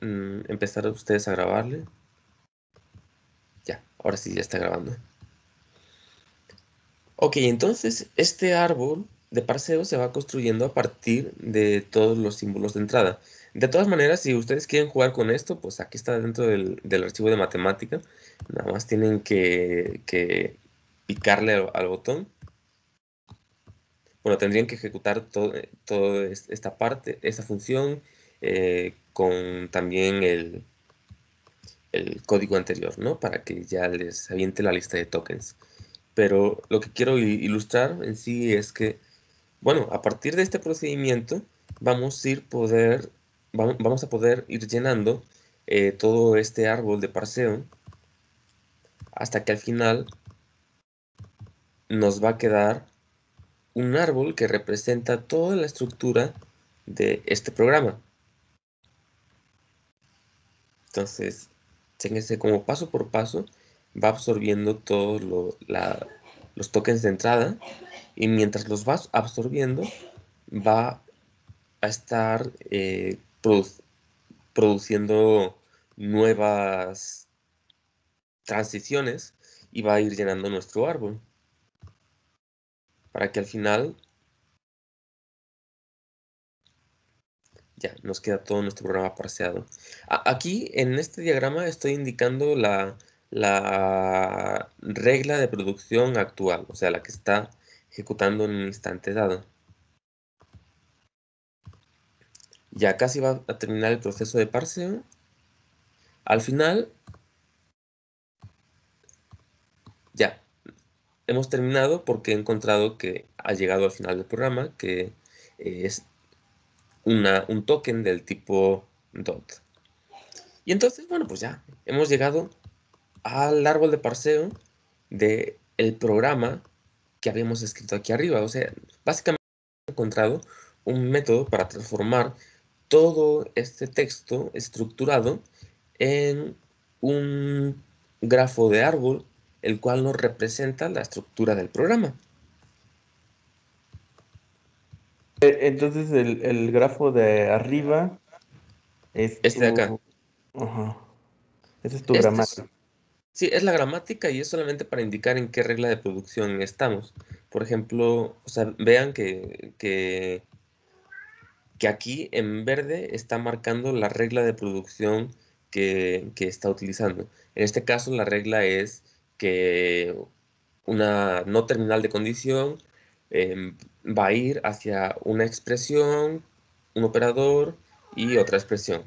empezar ustedes a grabarle. Ya, ahora sí ya está grabando. Ok, entonces este árbol de parseo se va construyendo a partir de todos los símbolos de entrada. De todas maneras, si ustedes quieren jugar con esto, pues aquí está dentro del archivo de matemática. Nada más tienen que picarle al botón. Bueno, tendrían que ejecutar todo esta parte, esta función, con también el código anterior, ¿no? Para que ya les aviente la lista de tokens. Pero lo que quiero ilustrar en sí es que, bueno, a partir de este procedimiento vamos a poder ir llenando todo este árbol de parseo hasta que al final nos va a quedar un árbol que representa toda la estructura de este programa. Entonces, chéquense como paso por paso va absorbiendo todos los tokens de entrada, y mientras los vas absorbiendo va a estar produciendo nuevas transiciones y va a ir llenando nuestro árbol para que al final ya nos queda todo nuestro programa parseado. Aquí en este diagrama estoy indicando la regla de producción actual, o sea, la que está ejecutando en un instante dado. Ya casi va a terminar el proceso de parseo. Al final, ya hemos terminado porque he encontrado que ha llegado al final del programa, que es un token del tipo dot. Y entonces, bueno, pues ya hemos llegado al árbol de parseo del programa que habíamos escrito aquí arriba. O sea, básicamente he encontrado un método para transformar todo este texto estructurado en un grafo de árbol, el cual nos representa la estructura del programa. Entonces el grafo de arriba es Este de acá. tu... Ajá. Esa es tu Este es, gramática. sí, es la gramática y es solamente para indicar en qué regla de producción estamos. Por ejemplo, o sea, vean que aquí en verde está marcando la regla de producción que está utilizando. En este caso, la regla es que una no terminal de condición va a ir hacia una expresión, un operador y otra expresión.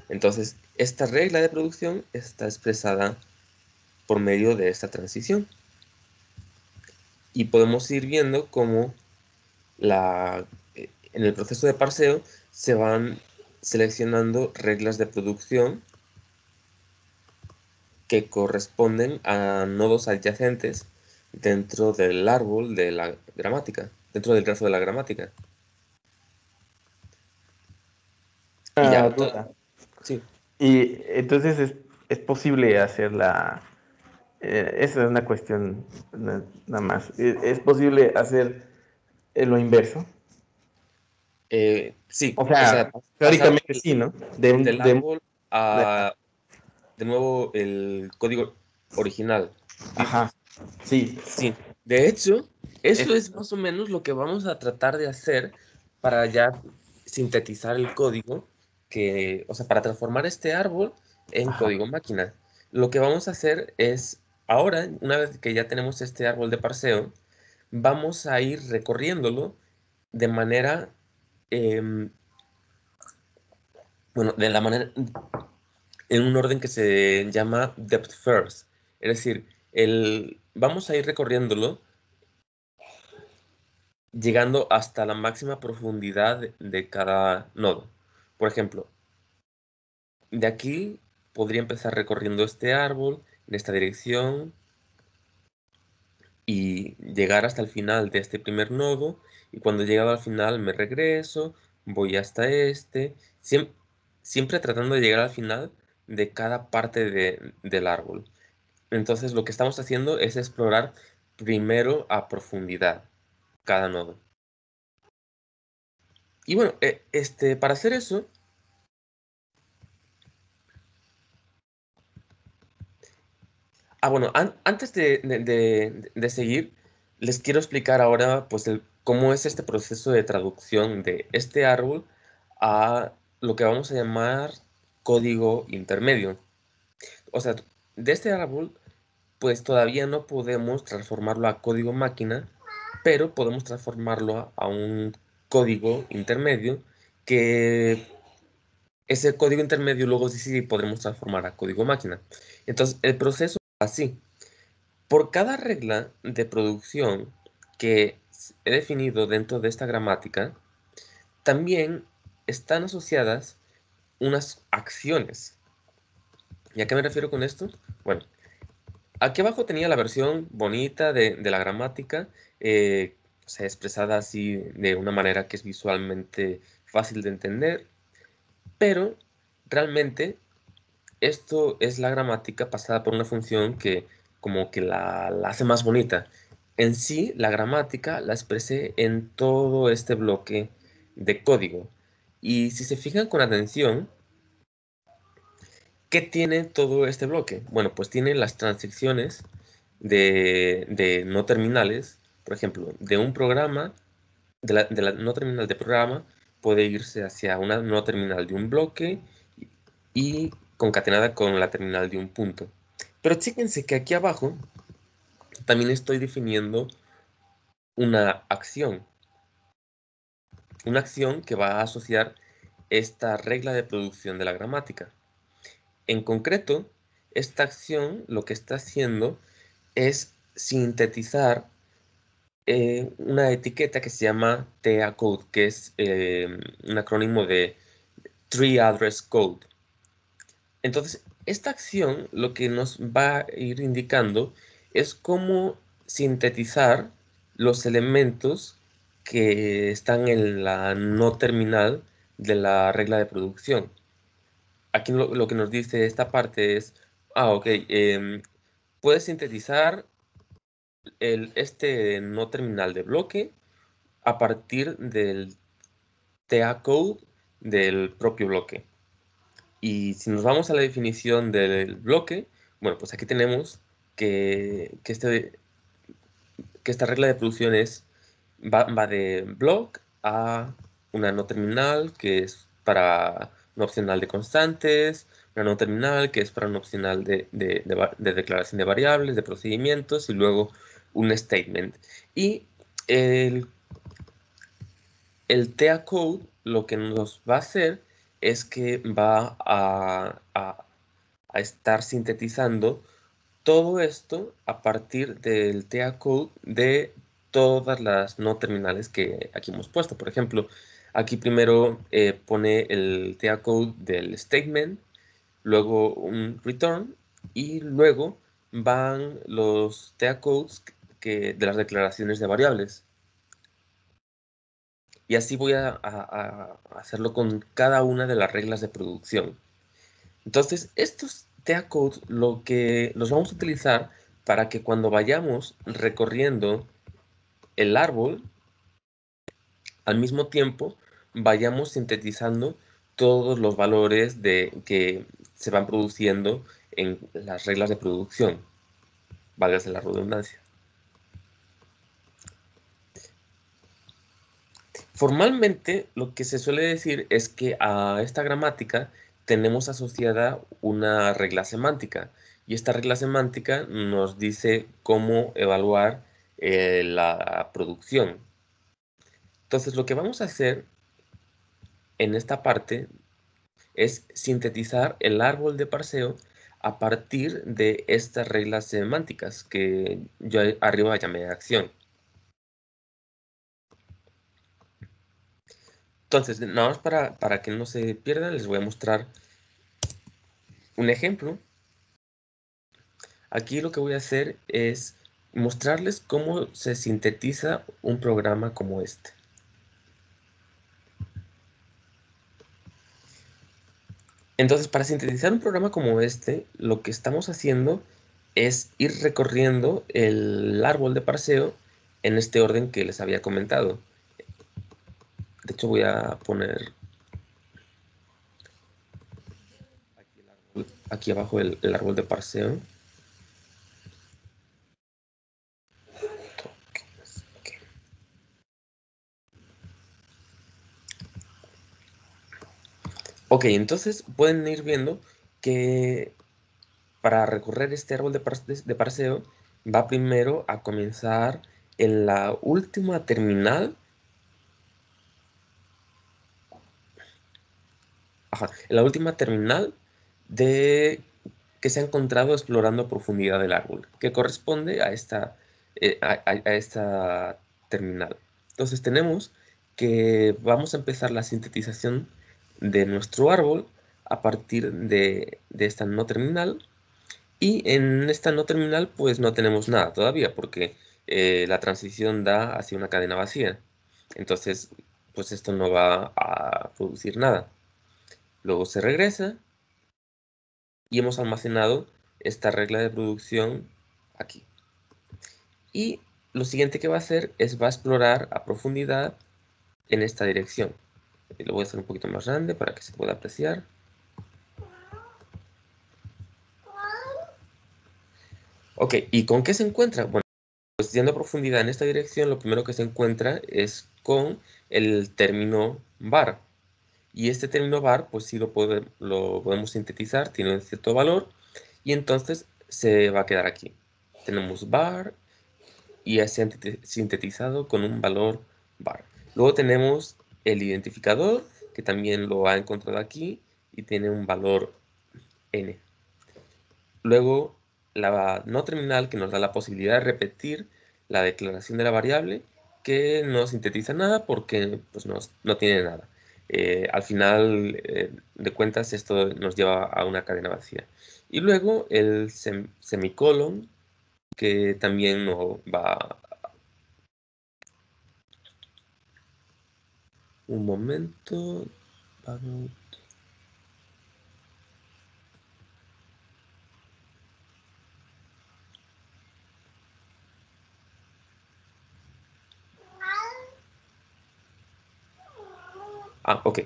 Entonces, esta regla de producción está expresada por medio de esta transición. Y podemos ir viendo cómo en el proceso de parseo se van seleccionando reglas de producción que corresponden a nodos adyacentes dentro del árbol de la gramática, dentro del grafo de la gramática. Y Una ya, duda. sí, Y entonces es posible hacer la... esa es una cuestión nada más. ¿Es posible hacer lo inverso? sí, O o sea, sea, pasar teóricamente sí, ¿no? del árbol a, de nuevo, el código original, ajá, dices. sí. Sí, de hecho, eso Es, es más o menos lo que vamos a tratar de hacer para ya sintetizar el código o sea, para transformar este árbol en ajá. código máquina. Lo que vamos a hacer es, ahora, una vez que ya tenemos este árbol de parseo, vamos a ir recorriéndolo de manera, em, bueno, en un orden que se llama depth first. Es decir, vamos a ir recorriéndolo llegando hasta la máxima profundidad de cada nodo. Por ejemplo, de aquí podría empezar recorriendo este árbol en esta dirección y llegar hasta el final de este primer nodo, y cuando he llegado al final me regreso, voy hasta siempre tratando de llegar al final de cada parte del árbol. Entonces lo que estamos haciendo es explorar primero a profundidad cada nodo. Y bueno, para hacer eso, Bueno, antes de seguir, les quiero explicar ahora pues cómo es este proceso de traducción de este árbol a lo que vamos a llamar código intermedio. O sea, de este árbol pues todavía no podemos transformarlo a código máquina, pero podemos transformarlo a un código intermedio que ese código intermedio luego sí podremos transformar a código máquina. Entonces, el proceso es así. Por cada regla de producción que he definido dentro de esta gramática, también están asociadas unas acciones. ¿Y a qué me refiero con esto? Bueno, aquí abajo tenía la versión bonita de la gramática, o sea, expresada así de una manera que es visualmente fácil de entender, pero realmente esto es la gramática pasada por una función que como que la hace más bonita. En sí, la gramática la expresé en todo este bloque de código. Y si se fijan con atención, ¿qué tiene todo este bloque? Bueno, pues tiene las transiciones de no terminales. Por ejemplo, de un programa, de la no terminal de programa, puede irse hacia una no terminal de un bloque y concatenada con la terminal de un punto. Pero chéquense que aquí abajo también estoy definiendo una acción que va a asociar esta regla de producción de la gramática. En concreto, esta acción lo que está haciendo es sintetizar una etiqueta que se llama TACode, que es un acrónimo de Tree Address Code. Entonces, esta acción lo que nos va a ir indicando es cómo sintetizar los elementos que están en la no terminal de la regla de producción. Aquí lo que nos dice esta parte es, ok, puedes sintetizar este no terminal de bloque a partir del TA code del propio bloque. Y si nos vamos a la definición del bloque, bueno, pues aquí tenemos que esta regla de producción va de block a una no terminal, que es para una opcional de constantes, una no terminal, que es para una opcional de declaración de variables, de procedimientos, y luego un statement. Y el TA code lo que nos va a hacer es que va a estar sintetizando todo esto a partir del TA code de todas las no terminales que aquí hemos puesto. Por ejemplo, aquí primero pone el TA code del statement, luego un return y luego van los TA codes de las declaraciones de variables. Y así voy a hacerlo con cada una de las reglas de producción. Entonces, estos TA codes lo que los vamos a utilizar para que cuando vayamos recorriendo el árbol, al mismo tiempo vayamos sintetizando todos los valores que se van produciendo en las reglas de producción, válgase la redundancia. Formalmente, lo que se suele decir es que a esta gramática tenemos asociada una regla semántica, y esta regla semántica nos dice cómo evaluar la producción. Entonces, lo que vamos a hacer en esta parte es sintetizar el árbol de parseo a partir de estas reglas semánticas que yo arriba llamé acción. Entonces, nada más para que no se pierdan, les voy a mostrar un ejemplo. Aquí lo que voy a hacer es mostrarles cómo se sintetiza un programa como este. Entonces, para sintetizar un programa como este, lo que estamos haciendo es ir recorriendo el árbol de parseo en este orden que les había comentado. De hecho, voy a poner aquí abajo el árbol de parseo. Ok, entonces pueden ir viendo que para recorrer este árbol de parseo va primero a comenzar en la última terminal. Ajá, en la última terminal de que se ha encontrado explorando a profundidad del árbol, que corresponde a esta terminal. Entonces tenemos que vamos a empezar la sintetización de nuestro árbol a partir de esta no terminal, y en esta no terminal pues no tenemos nada todavía porque la transición da hacia una cadena vacía. Entonces pues esto no va a producir nada. Luego se regresa y hemos almacenado esta regla de producción aquí. Y lo siguiente que va a hacer es va a explorar a profundidad en esta dirección. Y lo voy a hacer un poquito más grande para que se pueda apreciar. Ok, ¿y con qué se encuentra? Bueno, pues yendo a profundidad en esta dirección, lo primero que se encuentra es con el término var. Y este término var, pues sí lo podemos sintetizar, tiene un cierto valor, y entonces se va a quedar aquí. Tenemos var y es sintetizado con un valor var. Luego tenemos el identificador, que también lo ha encontrado aquí, y tiene un valor n. Luego, la no terminal, que nos da la posibilidad de repetir la declaración de la variable, que no sintetiza nada porque pues, no tiene nada. Al final de cuentas, esto nos lleva a una cadena vacía. Y luego el semicolon, que también no va. Un momento. Ok.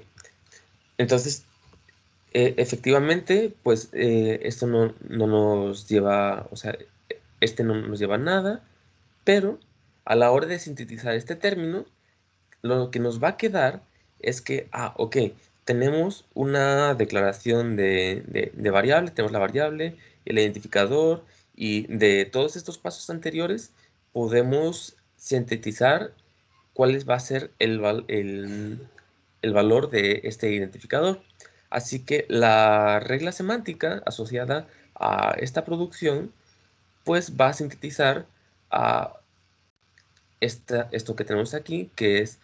Entonces, efectivamente, pues esto no nos lleva, o sea, este no nos lleva a nada, pero a la hora de sintetizar este término, lo que nos va a quedar es que, ok, tenemos una declaración de variable, tenemos la variable, el identificador, y de todos estos pasos anteriores podemos sintetizar cuál va a ser el valor de este identificador. Así que la regla semántica asociada a esta producción pues va a sintetizar a esto que tenemos aquí, que es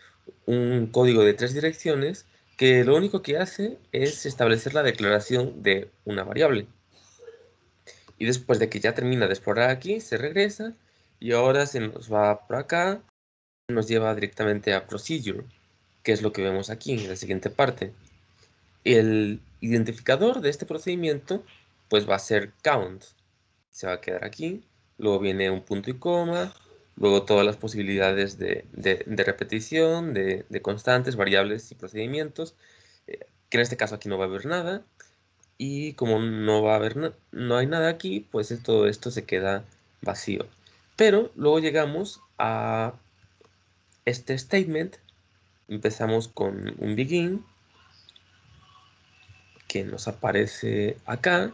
un código de 3 direcciones, que lo único que hace es establecer la declaración de una variable. Y después de que ya termina de explorar aquí, se regresa y ahora se nos va por acá, nos lleva directamente a procedure, que es lo que vemos aquí en la siguiente parte. El identificador de este procedimiento pues va a ser count. Se va a quedar aquí, luego viene un punto y coma, luego todas las posibilidades de repetición, de constantes, variables y procedimientos, que en este caso aquí no va a haber nada, y como no va a haber no hay nada aquí, pues todo esto se queda vacío. Pero luego llegamos a este statement, empezamos con un begin, que nos aparece acá,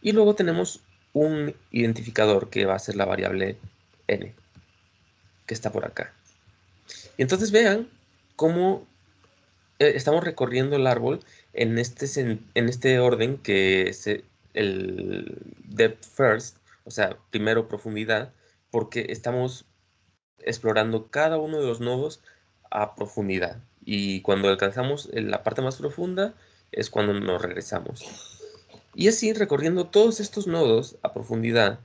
y luego tenemos un identificador que va a ser la variable n, que está por acá. Y entonces vean cómo estamos recorriendo el árbol en este orden que es el depth first, o sea, primero profundidad, porque estamos explorando cada uno de los nodos a profundidad. Y cuando alcanzamos la parte más profunda es cuando nos regresamos. Y así recorriendo todos estos nodos a profundidad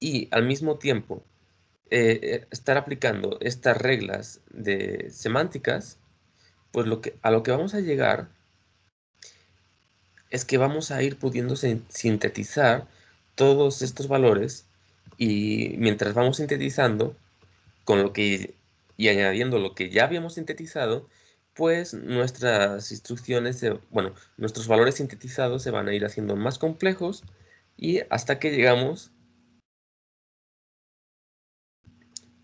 y al mismo tiempo estar aplicando estas reglas de semánticas, pues a lo que vamos a llegar es que vamos a ir pudiendo sintetizar todos estos valores, y mientras vamos sintetizando con lo que y añadiendo lo que ya habíamos sintetizado, pues nuestras instrucciones, bueno, nuestros valores sintetizados se van a ir haciendo más complejos, y hasta que llegamos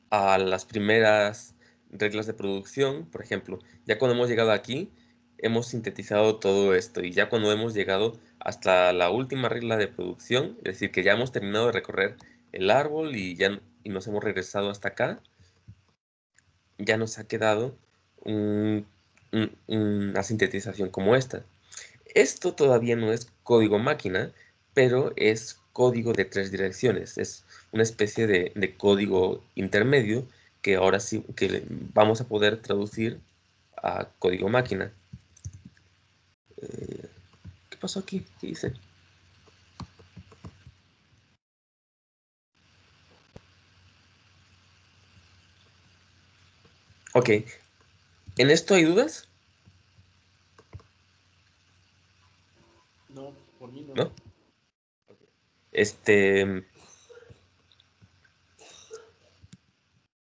a las primeras reglas de producción. Por ejemplo, ya cuando hemos llegado aquí, hemos sintetizado todo esto y ya cuando hemos llegado hasta la última regla de producción, es decir, que ya hemos terminado de recorrer el árbol y nos hemos regresado hasta acá, ya nos ha quedado una sintetización como esta. Esto todavía no es código máquina, pero es código de 3 direcciones. Es una especie de código intermedio que ahora sí que vamos a poder traducir a código máquina. ¿Qué pasó aquí? ¿Qué hice? Ok, ¿en esto hay dudas? No, por mí no. ¿No? Este,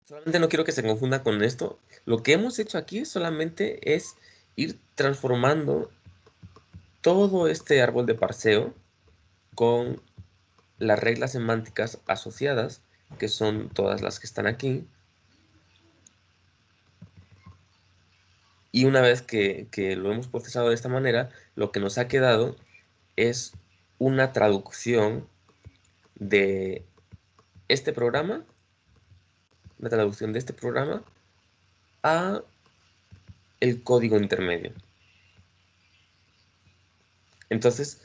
solamente no quiero que se confunda con esto. Lo que hemos hecho aquí solamente es ir transformando todo este árbol de parseo con las reglas semánticas asociadas, que son todas las que están aquí. Y una vez que lo hemos procesado de esta manera, lo que nos ha quedado es una traducción de este programa, una traducción de este programa a el código intermedio. Entonces,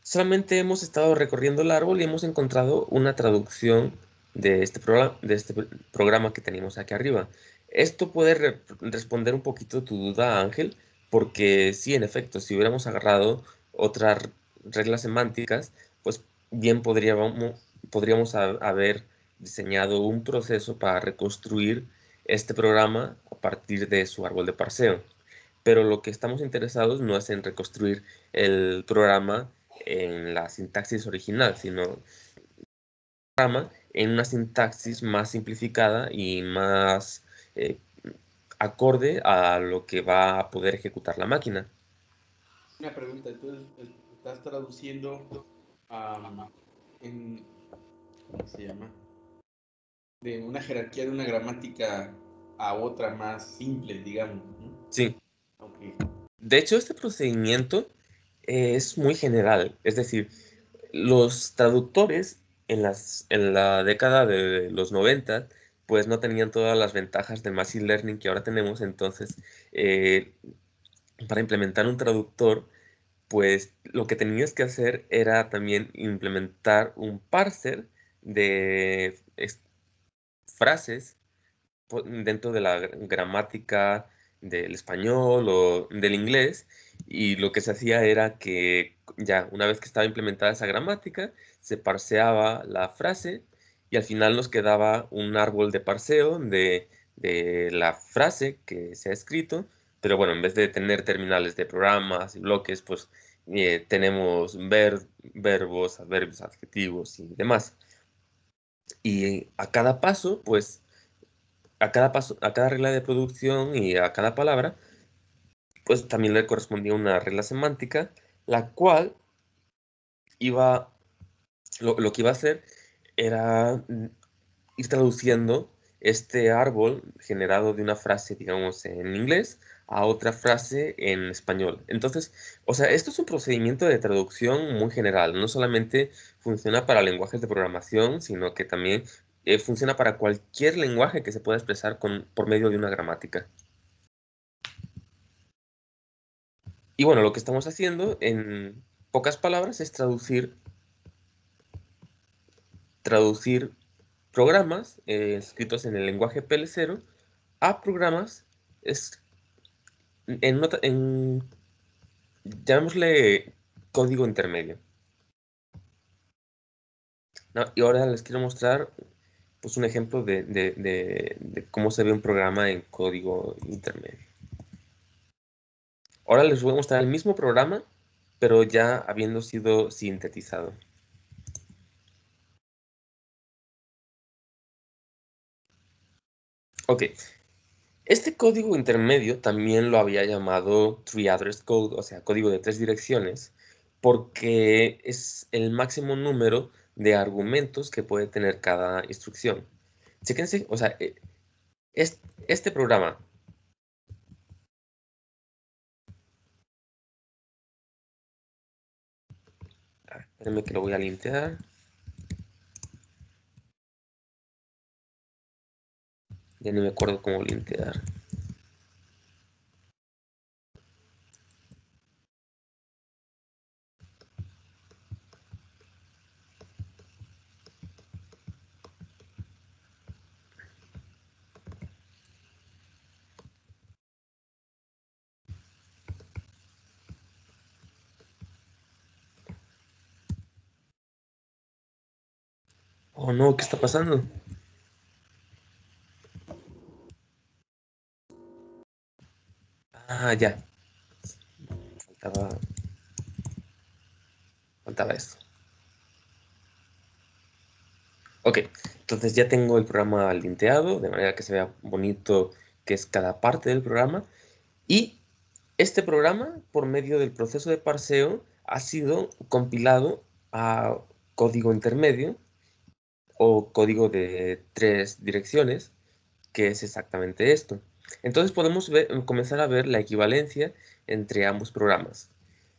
solamente hemos estado recorriendo el árbol y hemos encontrado una traducción de este programa que tenemos aquí arriba. Esto puede responder un poquito tu duda, Ángel, porque sí, en efecto, si hubiéramos agarrado otras reglas semánticas, pues bien podríamos haber diseñado un proceso para reconstruir este programa a partir de su árbol de parseo. Pero lo que estamos interesados no es en reconstruir el programa en la sintaxis original, sino el programa en una sintaxis más simplificada y más eh, acorde a lo que va a poder ejecutar la máquina. Una pregunta, entonces estás traduciendo en, ¿cómo se llama? De una jerarquía de una gramática a otra más simple, digamos, ¿no? Sí, Ok. de hecho este procedimiento es muy general, es decir, los traductores en la década de los 90 pues no tenían todas las ventajas del Machine Learning que ahora tenemos, entonces eh, para implementar un traductor, pues lo que tenías que hacer era también implementar un parser de frases dentro de la gramática del español o del inglés, y lo que se hacía era que ya una vez que estaba implementada esa gramática, se parseaba la frase y al final nos quedaba un árbol de parseo de la frase que se ha escrito, pero bueno, en vez de tener terminales de programas y bloques, pues tenemos verbos, adverbios, adjetivos y demás. Y a cada paso, pues a cada regla de producción y a cada palabra, pues también le correspondía una regla semántica, la cual iba, lo que iba a hacer era ir traduciendo este árbol generado de una frase, digamos, en inglés a otra frase en español. Entonces, o sea, esto es un procedimiento de traducción muy general. No solamente funciona para lenguajes de programación, sino que también funciona para cualquier lenguaje que se pueda expresar por medio de una gramática. Y bueno, lo que estamos haciendo en pocas palabras es traducir programas escritos en el lenguaje PL0 a programas es, llamémosle código intermedio. ¿No? Y ahora les quiero mostrar pues, un ejemplo de cómo se ve un programa en código intermedio. Ahora les voy a mostrar el mismo programa, pero ya habiendo sido sintetizado. Ok, este código intermedio también lo había llamado Three Address Code, o sea, código de 3 direcciones, porque es el máximo número de argumentos que puede tener cada instrucción. Chéquense, o sea, este programa Espérenme que lo voy a lintear. Ya ni me acuerdo cómo lintear. Oh no, ¿qué está pasando? Ah, ya. Faltaba, faltaba esto. Ok, entonces ya tengo el programa linteado, de manera que se vea bonito que es cada parte del programa. Y este programa, por medio del proceso de parseo, ha sido compilado a código intermedio o código de 3 direcciones, que es exactamente esto. Entonces podemos comenzar a ver la equivalencia entre ambos programas.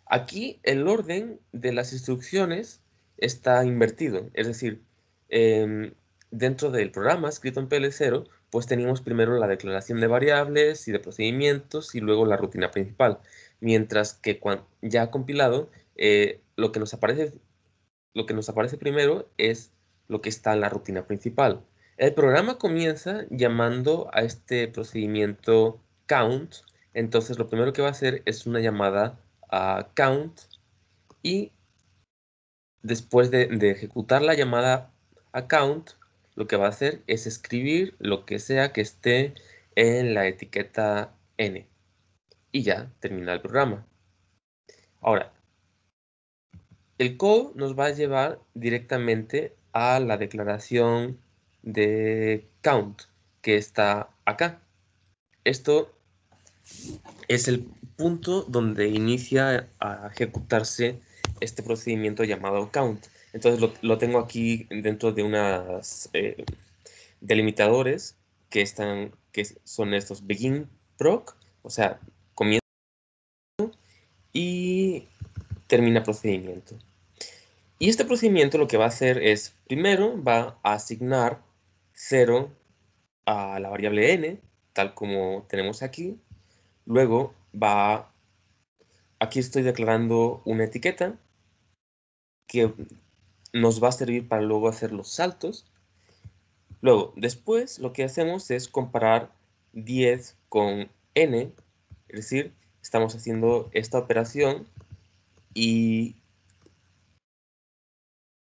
Aquí el orden de las instrucciones está invertido, es decir, em, dentro del programa escrito en PL0, pues teníamos primero la declaración de variables y de procedimientos y luego la rutina principal, mientras que ya compilado, lo que nos aparece primero es lo que está en la rutina principal. El programa comienza llamando a este procedimiento count, entonces lo primero que va a hacer es una llamada a count y después de ejecutar la llamada a count, lo que va a hacer es escribir lo que sea que esté en la etiqueta n y ya termina el programa. Ahora, el code nos va a llevar directamente a la declaración de count que está acá. Esto es el punto donde inicia a ejecutarse este procedimiento llamado count. Entonces lo tengo aquí dentro de unas delimitadores que son estos begin proc, o sea, comienza y termina procedimiento. Y este procedimiento lo que va a hacer es, primero va a asignar 0 a la variable n, tal como tenemos aquí. Luego aquí estoy declarando una etiqueta que nos va a servir para luego hacer los saltos. Luego, después lo que hacemos es comparar 10 con n, es decir, estamos haciendo esta operación y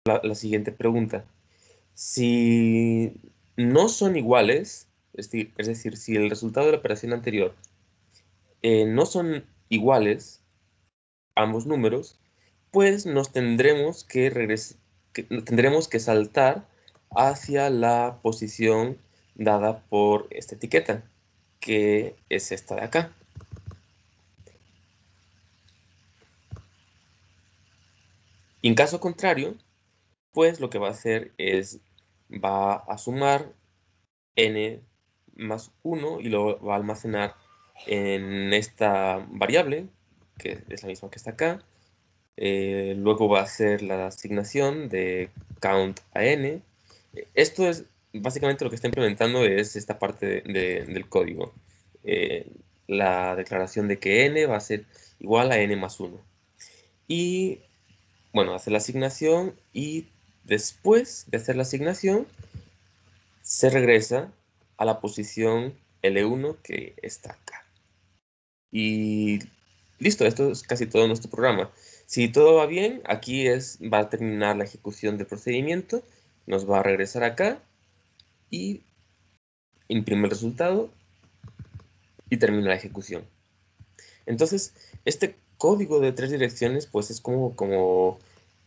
la siguiente pregunta. Si no son iguales, es decir, si el resultado de la operación anterior no son iguales, ambos números, pues tendremos que saltar hacia la posición dada por esta etiqueta, que es esta de acá. Y en caso contrario, pues lo que va a hacer es, va a sumar n más 1 y lo va a almacenar en esta variable, que es la misma que está acá. Luego va a hacer la asignación de count a n. Esto es básicamente lo que está implementando es esta parte del código. Eh, la declaración de que n va a ser igual a n más 1. Y bueno, hace la asignación y después de hacer la asignación se regresa a la posición L1 que está acá. Y listo, esto es casi todo nuestro programa. Si todo va bien, aquí va a terminar la ejecución del procedimiento, nos va a regresar acá y imprime el resultado y termina la ejecución. Entonces, este código de 3 direcciones, pues es como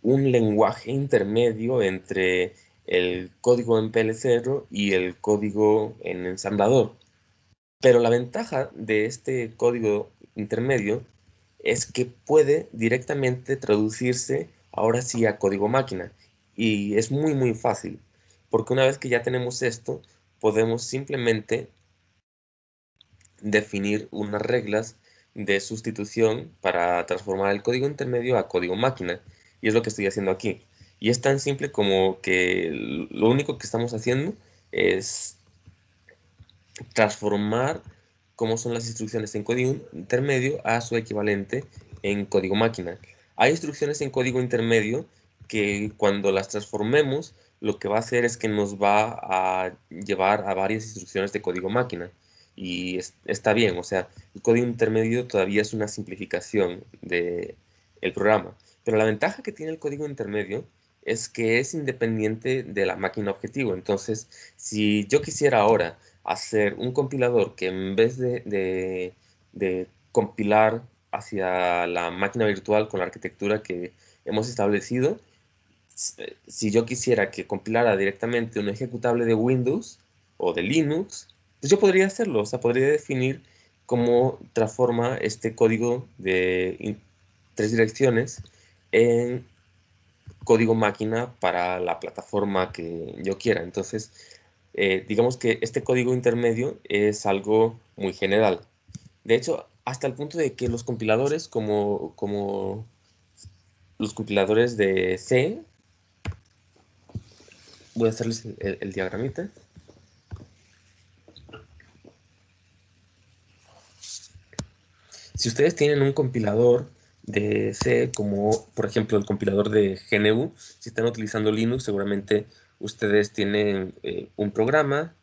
un lenguaje intermedio entre el código en PL0 y el código en ensamblador. Pero la ventaja de este código intermedio es que puede directamente traducirse ahora sí a código máquina. Y es muy, muy fácil, porque una vez que ya tenemos esto, podemos simplemente definir unas reglas de sustitución para transformar el código intermedio a código máquina. Y es lo que estoy haciendo aquí. Y es tan simple como que lo único que estamos haciendo es transformar cómo son las instrucciones en código intermedio a su equivalente en código máquina. Hay instrucciones en código intermedio que cuando las transformemos, lo que va a hacer es que nos va a llevar a varias instrucciones de código máquina. Y está bien, o sea, el código intermedio todavía es una simplificación del programa. Pero la ventaja que tiene el código intermedio es que es independiente de la máquina objetivo. Entonces, si yo quisiera ahora hacer un compilador que en vez de compilar hacia la máquina virtual con la arquitectura que hemos establecido, si yo quisiera que compilara directamente un ejecutable de Windows o de Linux, pues yo podría hacerlo, o sea, podría definir cómo transforma este código de tres direcciones en código máquina para la plataforma que yo quiera. Entonces, digamos que este código intermedio es algo muy general. De hecho, hasta el punto de que los compiladores, como los compiladores de C, voy a hacerles el diagramita. Si ustedes tienen un compilador de C, como por ejemplo el compilador de GNU, si están utilizando Linux, seguramente ustedes tienen un programa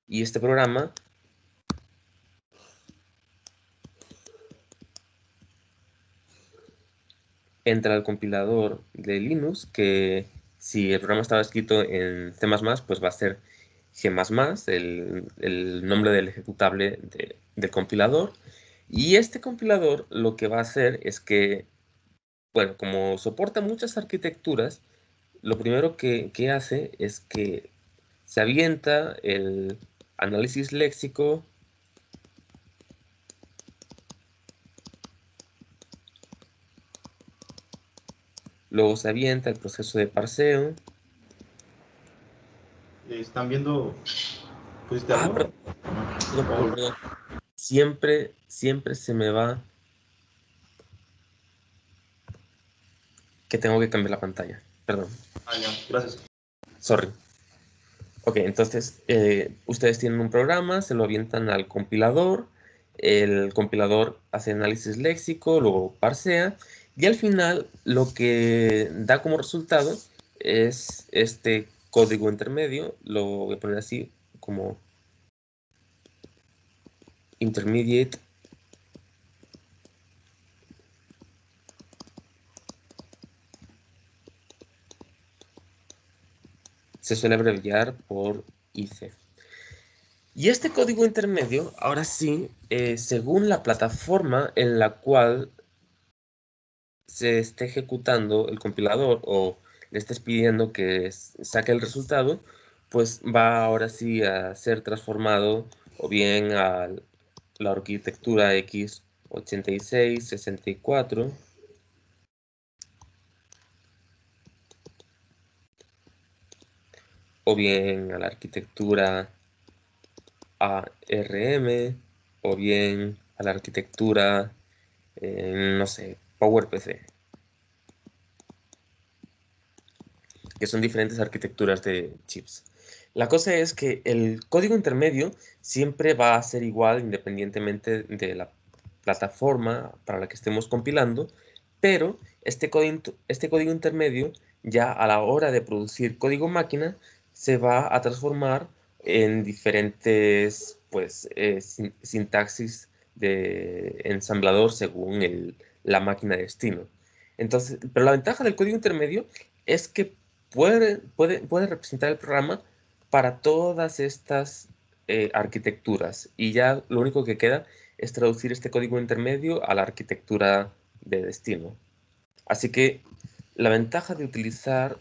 y este programa entra al compilador de Linux, que si el programa estaba escrito en C++, pues va a ser G++, el nombre del ejecutable del compilador. Y este compilador lo que va a hacer es que, bueno, como soporta muchas arquitecturas, lo primero que hace es que se avienta el análisis léxico, luego se avienta el proceso de parseo. ¿Están viendo? ¿Pusiste Ah, algo? perdón. Siempre se me va que tengo que cambiar la pantalla. Perdón. Ah, ya, gracias. Sorry. Ok, entonces ustedes tienen un programa, se lo avientan al compilador, el compilador hace análisis léxico, luego parsea, y al final lo que da como resultado es este código intermedio, lo voy a poner así como intermediate. Se suele abreviar por IC. Y este código intermedio, ahora sí, según la plataforma en la cual se esté ejecutando el compilador o le estés pidiendo que saque el resultado, pues va ahora sí a ser transformado o bien a la arquitectura x86, 64, o bien a la arquitectura ARM, o bien a la arquitectura, no sé, PowerPC, que son diferentes arquitecturas de chips. La cosa es que el código intermedio siempre va a ser igual independientemente de la plataforma para la que estemos compilando, pero este código intermedio ya a la hora de producir código máquina se va a transformar en diferentes pues, sintaxis de ensamblador según la máquina de destino. Entonces, pero la ventaja del código intermedio es que puede representar el programa para todas estas arquitecturas y ya lo único que queda es traducir este código intermedio a la arquitectura de destino. Así que la ventaja de utilizar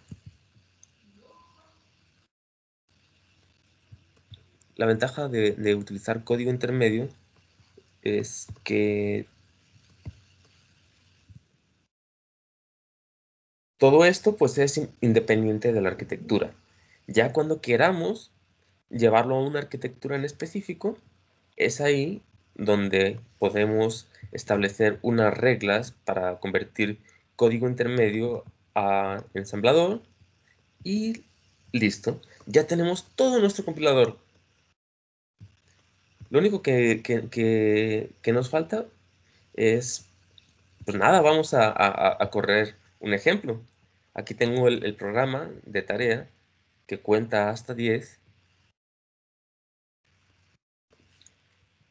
de utilizar código intermedio es que todo esto pues es independiente de la arquitectura. Ya cuando queramos llevarlo a una arquitectura en específico, es ahí donde podemos establecer unas reglas para convertir código intermedio a ensamblador y listo. Ya tenemos todo nuestro compilador. Lo único que nos falta es, pues nada, vamos a correr un ejemplo. Aquí tengo el programa de tarea que cuenta hasta 10.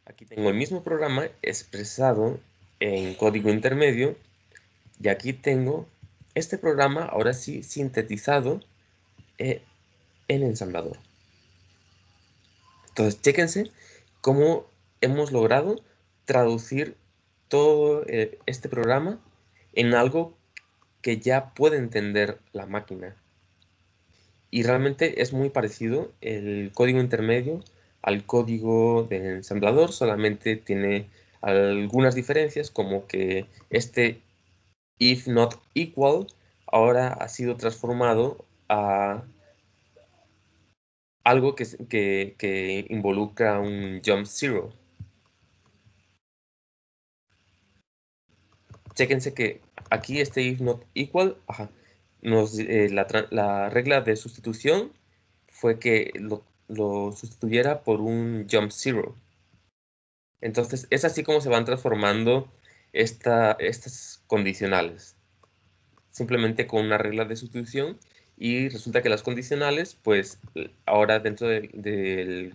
Aquí tengo el mismo programa expresado en código intermedio. Y aquí tengo este programa, ahora sí, sintetizado en ensamblador. Entonces, chéquense cómo hemos logrado traducir todo este programa en algo que ya puede entender la máquina. Y realmente es muy parecido el código intermedio al código de ensamblador, solamente tiene algunas diferencias, como que este if not equal ahora ha sido transformado a algo que involucra un jump zero. Chéquense que aquí este if not equal, la regla de sustitución fue que lo sustituyera por un jump zero. Entonces es así como se van transformando estas condicionales. Simplemente con una regla de sustitución, y resulta que las condicionales, pues ahora dentro del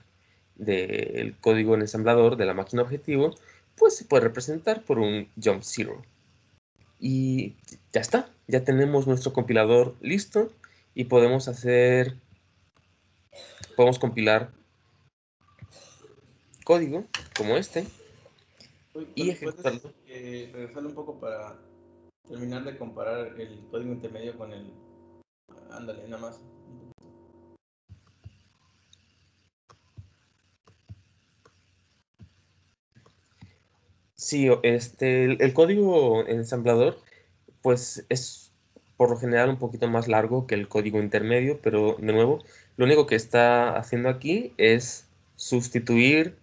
código en ensamblador de la máquina objetivo, pues se puede representar por un jump zero. Y ya está, ya tenemos nuestro compilador listo y podemos compilar código como este y ¿Puedes ejecutarlo. regresarle un poco para terminar de comparar el código intermedio con el... Ándale, nada más. Sí, el código en ensamblador, pues es por lo general un poquito más largo que el código intermedio, pero de nuevo, lo único que está haciendo aquí es sustituir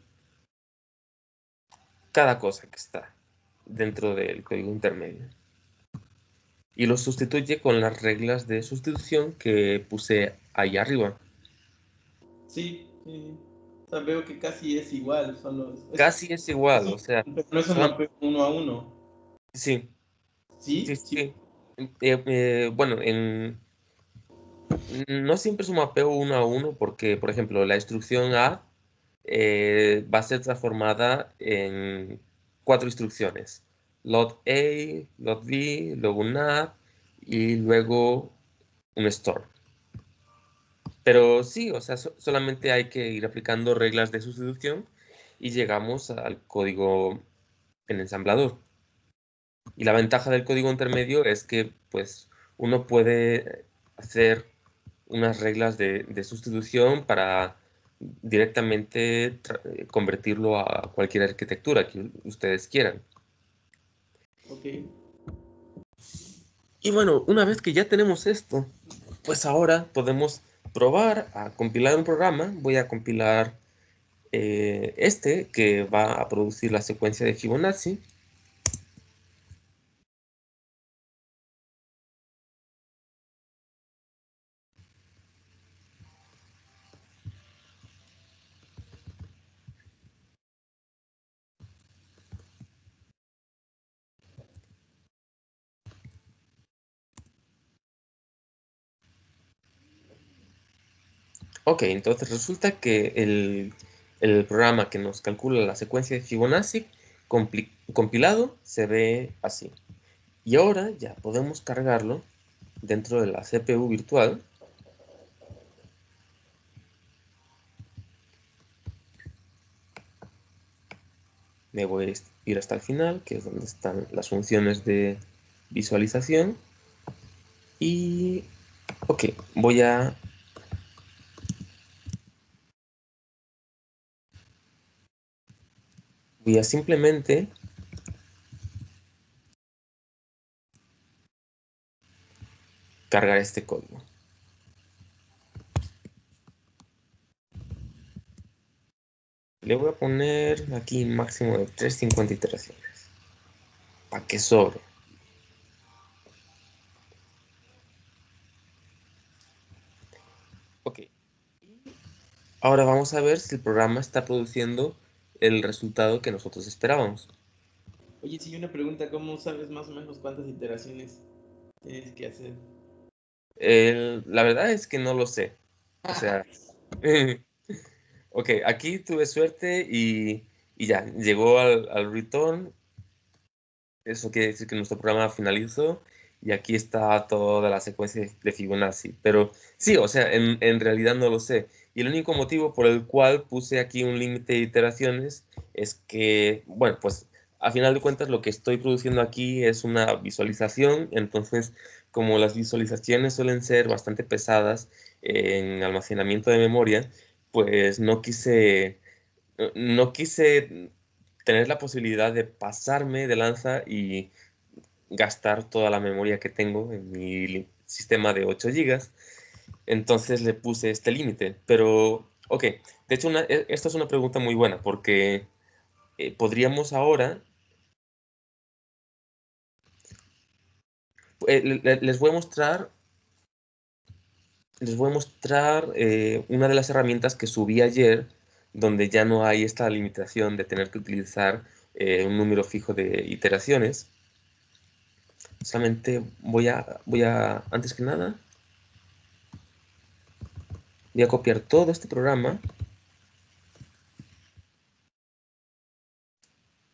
cada cosa que está dentro del código intermedio. Y lo sustituye con las reglas de sustitución que puse ahí arriba. Sí, sí. O sea, veo que casi es igual, Casi es igual, o sea, no es un solam- mapeo uno a uno. sí, sí, ¿Sí? Sí. sí. Bueno, no siempre es un mapeo uno a uno porque, por ejemplo, la instrucción A va a ser transformada en 4 instrucciones. Load A, load B, luego un add y luego un store. Pero sí, o sea, solamente hay que ir aplicando reglas de sustitución y llegamos al código en ensamblador. Y la ventaja del código intermedio es que pues uno puede hacer unas reglas de sustitución para directamente convertirlo a cualquier arquitectura que ustedes quieran. Ok. Y bueno, una vez que ya tenemos esto, pues ahora podemos probar a compilar un programa. Voy a compilar que va a producir la secuencia de Fibonacci. Ok, entonces resulta que el programa que nos calcula la secuencia de Fibonacci compilado se ve así. Y ahora ya podemos cargarlo dentro de la CPU virtual. Me voy a ir hasta el final, que es donde están las funciones de visualización. Y, ok, voy a simplemente cargar este código. Le voy a poner aquí máximo de 350 iteraciones. para que sobre. Ok. Ahora vamos a ver si el programa está produciendo el resultado que nosotros esperábamos. Oye, sí, una pregunta, ¿cómo sabes más o menos cuántas iteraciones tienes que hacer? La verdad es que no lo sé. O sea, ok, aquí tuve suerte y ya, llegó al return. Eso quiere decir que nuestro programa finalizó y aquí está toda la secuencia de Fibonacci. Pero sí, o sea, en realidad no lo sé. Y el único motivo por el cual puse aquí un límite de iteraciones es que, bueno, pues a final de cuentas lo que estoy produciendo aquí es una visualización. Entonces, como las visualizaciones suelen ser bastante pesadas en almacenamiento de memoria, pues no quise tener la posibilidad de pasarme de lanza y gastar toda la memoria que tengo en mi sistema de 8 gigas. Entonces le puse este límite. Pero, ok, de hecho, esta es una pregunta muy buena porque podríamos ahora, les voy a mostrar, una de las herramientas que subí ayer, donde ya no hay esta limitación de tener que utilizar un número fijo de iteraciones. Solamente antes que nada, voy a copiar todo este programa.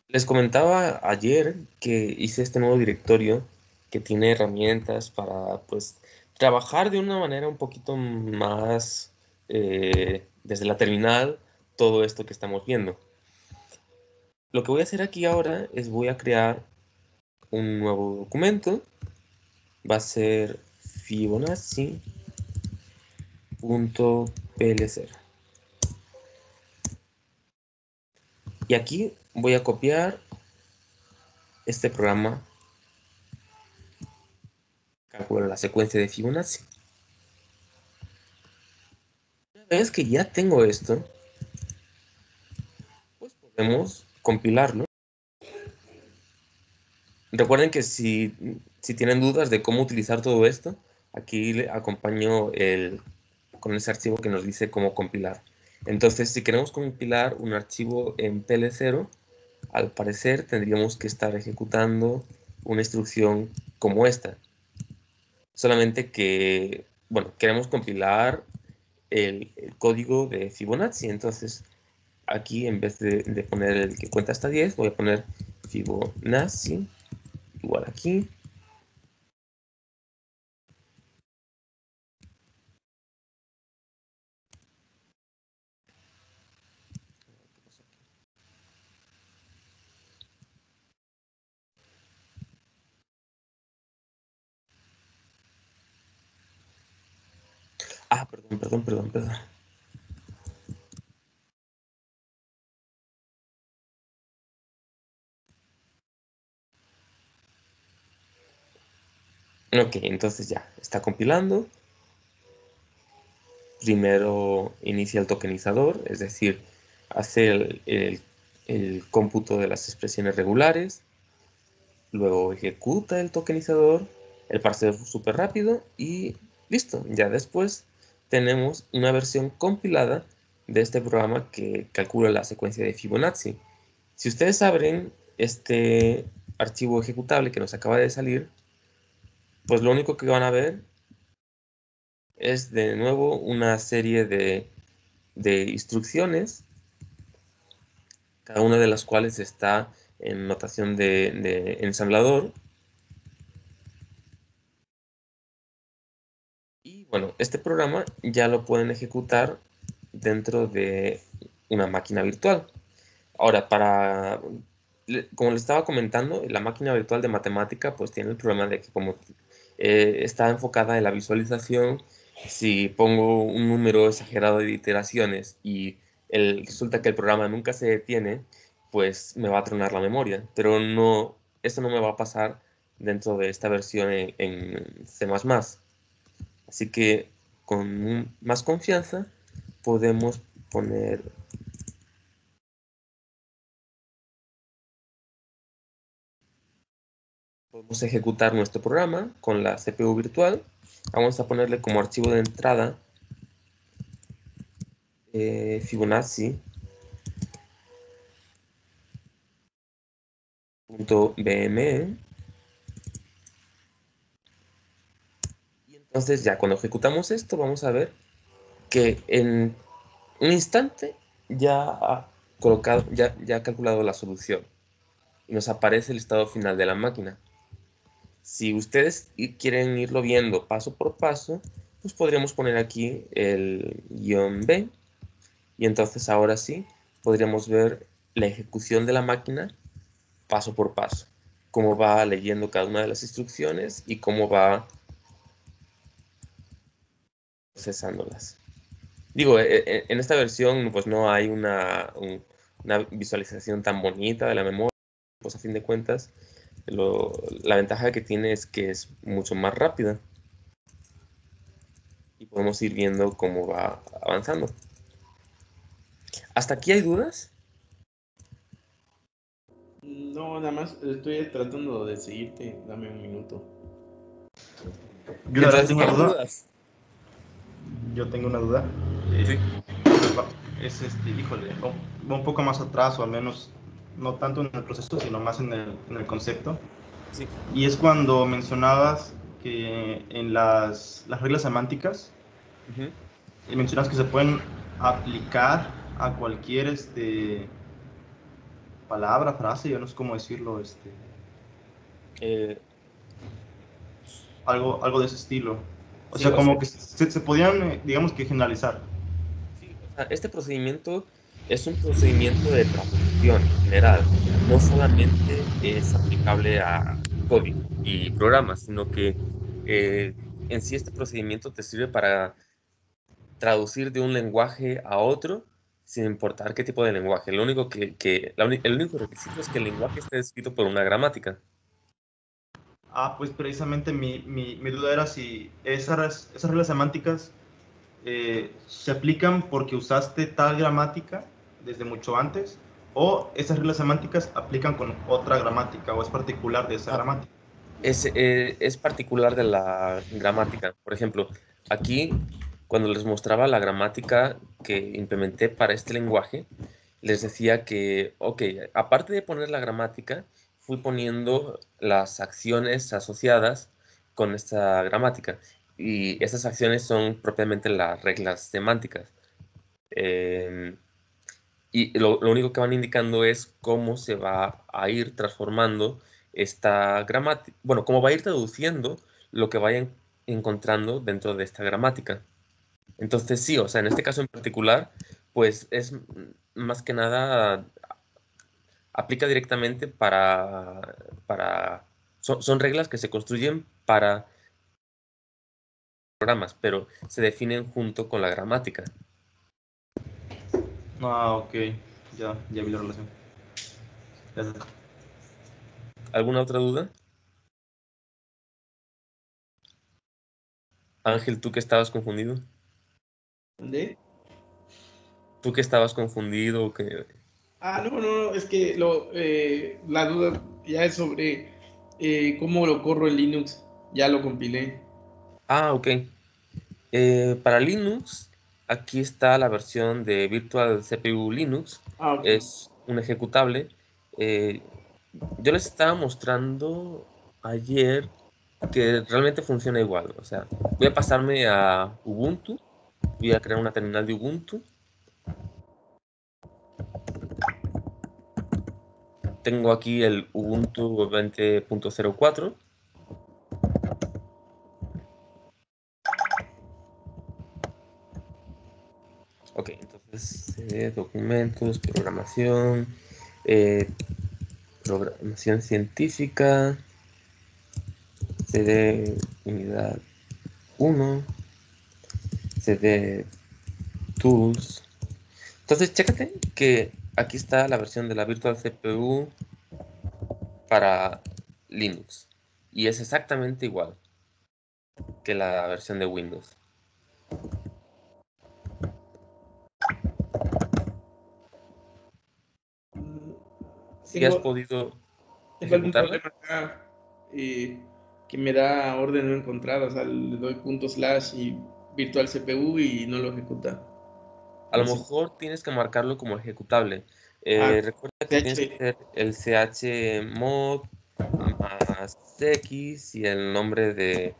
Les comentaba ayer que hice este nuevo directorio que tiene herramientas para, pues, trabajar de una manera un poquito más desde la terminal todo esto que estamos viendo. Lo que voy a hacer aquí ahora es voy a crear un nuevo documento. Va a ser Fibonacci.plc. Y aquí voy a copiar este programa, calcula la secuencia de Fibonacci. Una vez que ya tengo esto, pues podemos compilarlo. Recuerden que si tienen dudas de cómo utilizar todo esto, aquí le acompaño con ese archivo que nos dice cómo compilar. Entonces, si queremos compilar un archivo en PL0, al parecer tendríamos que estar ejecutando una instrucción como esta. Solamente que, bueno, queremos compilar el código de Fibonacci. Entonces, aquí en vez de poner el que cuenta hasta 10, voy a poner Fibonacci igual aquí. Ah, perdón, perdón, perdón, perdón. Ok, entonces ya, está compilando. Primero inicia el tokenizador, es decir, hace el cómputo de las expresiones regulares. Luego ejecuta el tokenizador, el parseo súper rápido y listo. Ya después tenemos una versión compilada de este programa que calcula la secuencia de Fibonacci. Si ustedes abren este archivo ejecutable que nos acaba de salir, pues lo único que van a ver es de nuevo una serie de instrucciones, cada una de las cuales está en notación de ensamblador. Y bueno, este programa ya lo pueden ejecutar dentro de una máquina virtual. Ahora, como les estaba comentando, la máquina virtual de matemática pues tiene el problema de que como está enfocada en la visualización, si pongo un número exagerado de iteraciones y resulta que el programa nunca se detiene, pues me va a tronar la memoria. Pero no, esto no me va a pasar dentro de esta versión en C++. Así que con más confianza podemos poner podemos ejecutar nuestro programa con la CPU virtual. Vamos a ponerle como archivo de entrada Fibonacci.bme. Y entonces ya cuando ejecutamos esto vamos a ver que en un instante ya ha colocado, ya ha calculado la solución y nos aparece el estado final de la máquina. Si ustedes quieren irlo viendo paso por paso, pues podríamos poner aquí el guión B y entonces ahora sí podríamos ver la ejecución de la máquina paso por paso, cómo va leyendo cada una de las instrucciones y cómo va procesándolas. Digo, en esta versión pues no hay una visualización tan bonita de la memoria, pues a fin de cuentas la ventaja que tiene es que es mucho más rápida y podemos ir viendo cómo va avanzando. ¿Hasta aquí hay dudas? No, nada más estoy tratando de seguirte. Dame un minuto. Yo la verdad Entonces, tengo una ¿tienen duda. dudas? Yo tengo una duda. Sí. Es híjole, va un poco más atrás, o al menos no tanto en el proceso, sino más en el concepto. Sí. Y es cuando mencionabas que en las reglas semánticas, Ujú. mencionas que se pueden aplicar a cualquier palabra, frase, yo no sé cómo decirlo, Eh, algo de ese estilo. O sí, sea, o sea, como que se podían, digamos que generalizar. sí, o sea, este procedimiento es un procedimiento de traducción en general. No solamente es aplicable a código y programas, sino que eh, en sí este procedimiento te sirve para traducir de un lenguaje a otro sin importar qué tipo de lenguaje. Lo único el único requisito es que el lenguaje esté escrito por una gramática. Ah, pues precisamente mi duda era si esas reglas semánticas se aplican porque usaste tal gramática desde mucho antes, o esas reglas semánticas aplican con otra gramática o es particular de esa Ah, gramática. es particular de la gramática. Por ejemplo, aquí, cuando les mostraba la gramática que implementé para este lenguaje, les decía que, ok, aparte de poner la gramática, fui poniendo las acciones asociadas con esta gramática. Y estas acciones son propiamente las reglas semánticas. Em, y lo único que van indicando es cómo se va a ir transformando esta gramática, bueno, cómo va a ir traduciendo lo que vayan encontrando dentro de esta gramática. Entonces sí, o sea, en este caso en particular, pues es más que nada, aplica directamente son reglas que se construyen para programas, pero se definen junto con la gramática. Ah, ok, ya vi la relación. Gracias. ¿Alguna otra duda? Ángel, ¿tú que estabas confundido? ¿Dónde? ¿Tú que estabas confundido? Que... Ah, no, es que la duda ya es sobre cómo lo corro en Linux. Ya lo compilé. Ah, ok. Para Linux, aquí está la versión de Virtual CPU Linux. Ah, ok. Es un ejecutable. Eh, yo les estaba mostrando ayer que realmente funciona igual. O sea, voy a pasarme a Ubuntu. Voy a crear una terminal de Ubuntu. Tengo aquí el Ubuntu 20.04. Ok, entonces documentos, eh, programación científica, CD unidad 1, CD tools. Entonces, chécate que aquí está la versión de la Virtual CPU para Linux y es exactamente igual que la versión de Windows. Mm, ¿Si has Tengo, podido tengo algún ejecutarla? problema acá. que me da orden no encontrada. O sea, le doy punto slash y virtual CPU y no lo ejecuta. A lo No sé. mejor tienes que marcarlo como ejecutable. Ah, Recuerda que tienes que CH. hacer el chmod más x y el nombre del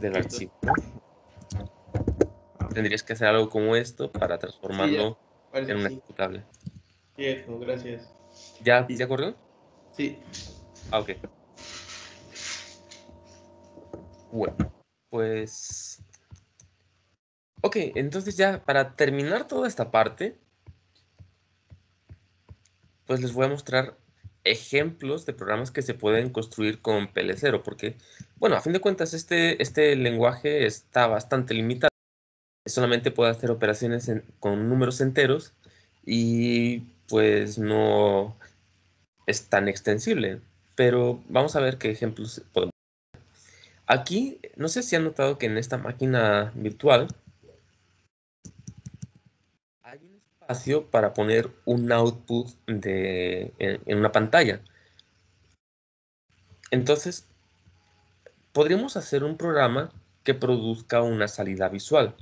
Listo. archivo, ¿no? Ah, ok. Tendrías que hacer algo como esto para Sí, ya. transformarlo Parece en que un sí. ejecutable. Cierto, gracias. ¿Ya Listo. ocurrió? Sí. Ah, ok. Bueno, pues... Ok, entonces ya para terminar toda esta parte, pues les voy a mostrar ejemplos de programas que se pueden construir con PL0, porque, bueno, a fin de cuentas este lenguaje está bastante limitado. Solamente puede hacer operaciones con números enteros y pues no es tan extensible. Pero vamos a ver qué ejemplos podemos. Aquí, no sé si han notado que en esta máquina virtual hay un espacio para poner un output en una pantalla. Entonces, podríamos hacer un programa que produzca una salida visual.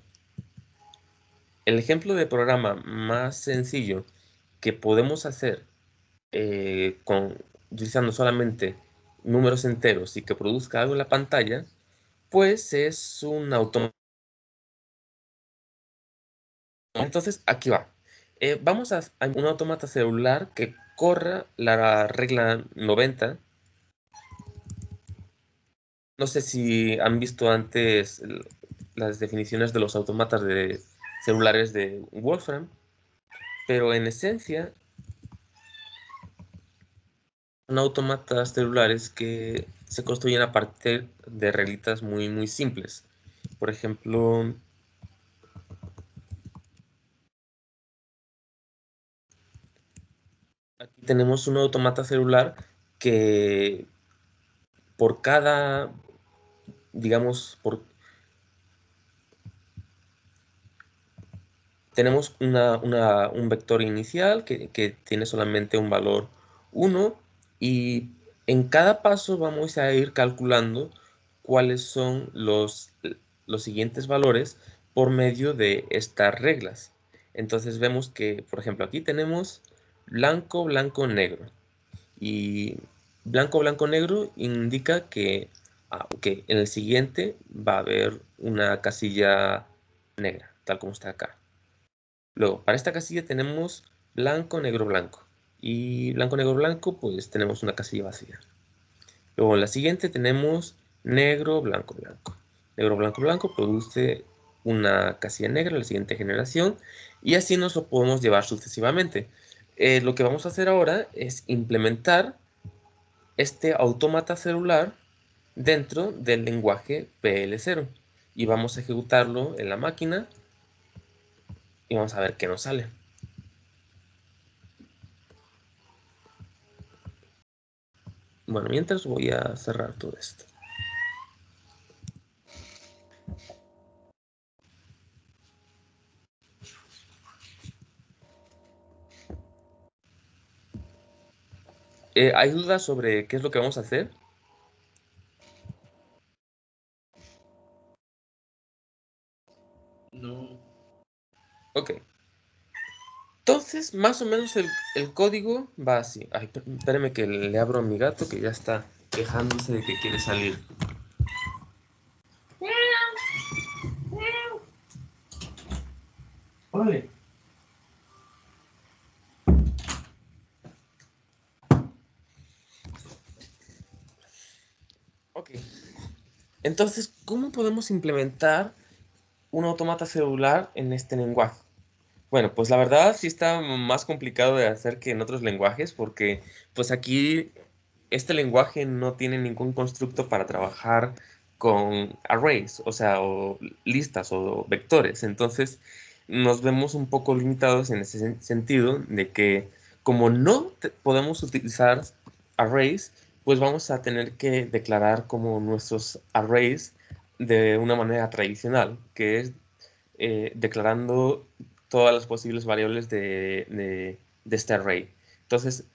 El ejemplo de programa más sencillo que podemos hacer utilizando solamente números enteros y que produzca algo en la pantalla, pues es un automata. Entonces, aquí va. Vamos a un automata celular que corra la regla 90. No sé si han visto antes las definiciones de los autómatas de celulares de Wolfram, pero en esencia son autómatas celulares que se construyen a partir de reglitas muy, muy simples. Por ejemplo, aquí tenemos un automata celular que por cada, digamos, tenemos un vector inicial que tiene solamente un valor 1 y en cada paso vamos a ir calculando cuáles son los siguientes valores por medio de estas reglas. Entonces vemos que, por ejemplo, aquí tenemos blanco, blanco, negro. Y blanco, blanco, negro indica que, en el siguiente va a haber una casilla negra, tal como está acá. Luego, para esta casilla tenemos blanco, negro, blanco. Y blanco, negro, blanco, pues tenemos una casilla vacía. Luego en la siguiente tenemos negro, blanco, blanco. Negro, blanco, blanco produce una casilla negra en la siguiente generación. Y así nos lo podemos llevar sucesivamente. Lo que vamos a hacer ahora es implementar este autómata celular dentro del lenguaje PL0 y vamos a ejecutarlo en la máquina y vamos a ver qué nos sale. Bueno, mientras voy a cerrar todo esto. ¿Hay dudas sobre qué es lo que vamos a hacer? No. Ok. Entonces, más o menos el código va así. Ay, espérame que le abro a mi gato que ya está quejándose de que quiere salir. Órale. Ok. Entonces, ¿cómo podemos implementar un automata celular en este lenguaje? Bueno, pues la verdad sí está más complicado de hacer que en otros lenguajes porque pues aquí este lenguaje no tiene ningún constructo para trabajar con arrays, o sea, o listas o vectores. Entonces nos vemos un poco limitados en ese sentido de que como no podemos utilizar arrays, pues vamos a tener que declarar como nuestros arrays de una manera tradicional, que es declarando todas las posibles variables de este array. Entonces,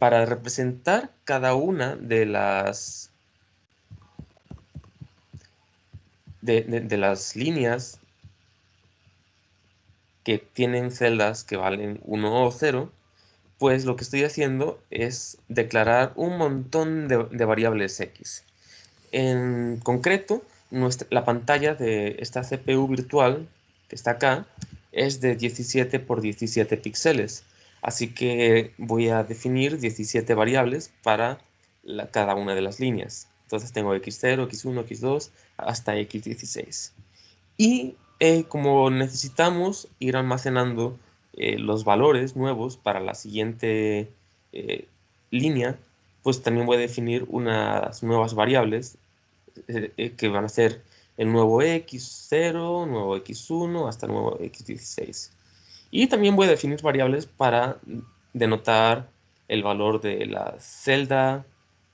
para representar cada una de las de las líneas que tienen celdas que valen 1 o 0, pues lo que estoy haciendo es declarar un montón de variables X. En concreto, la pantalla de esta CPU virtual que está acá es de 17 por 17 píxeles. Así que voy a definir 17 variables para cada una de las líneas. Entonces tengo x0, x1, x2 hasta x16. Y como necesitamos ir almacenando los valores nuevos para la siguiente línea, pues también voy a definir unas nuevas variables que van a ser el nuevo x0, nuevo x1 hasta el nuevo x16. Y también voy a definir variables para denotar el valor de la celda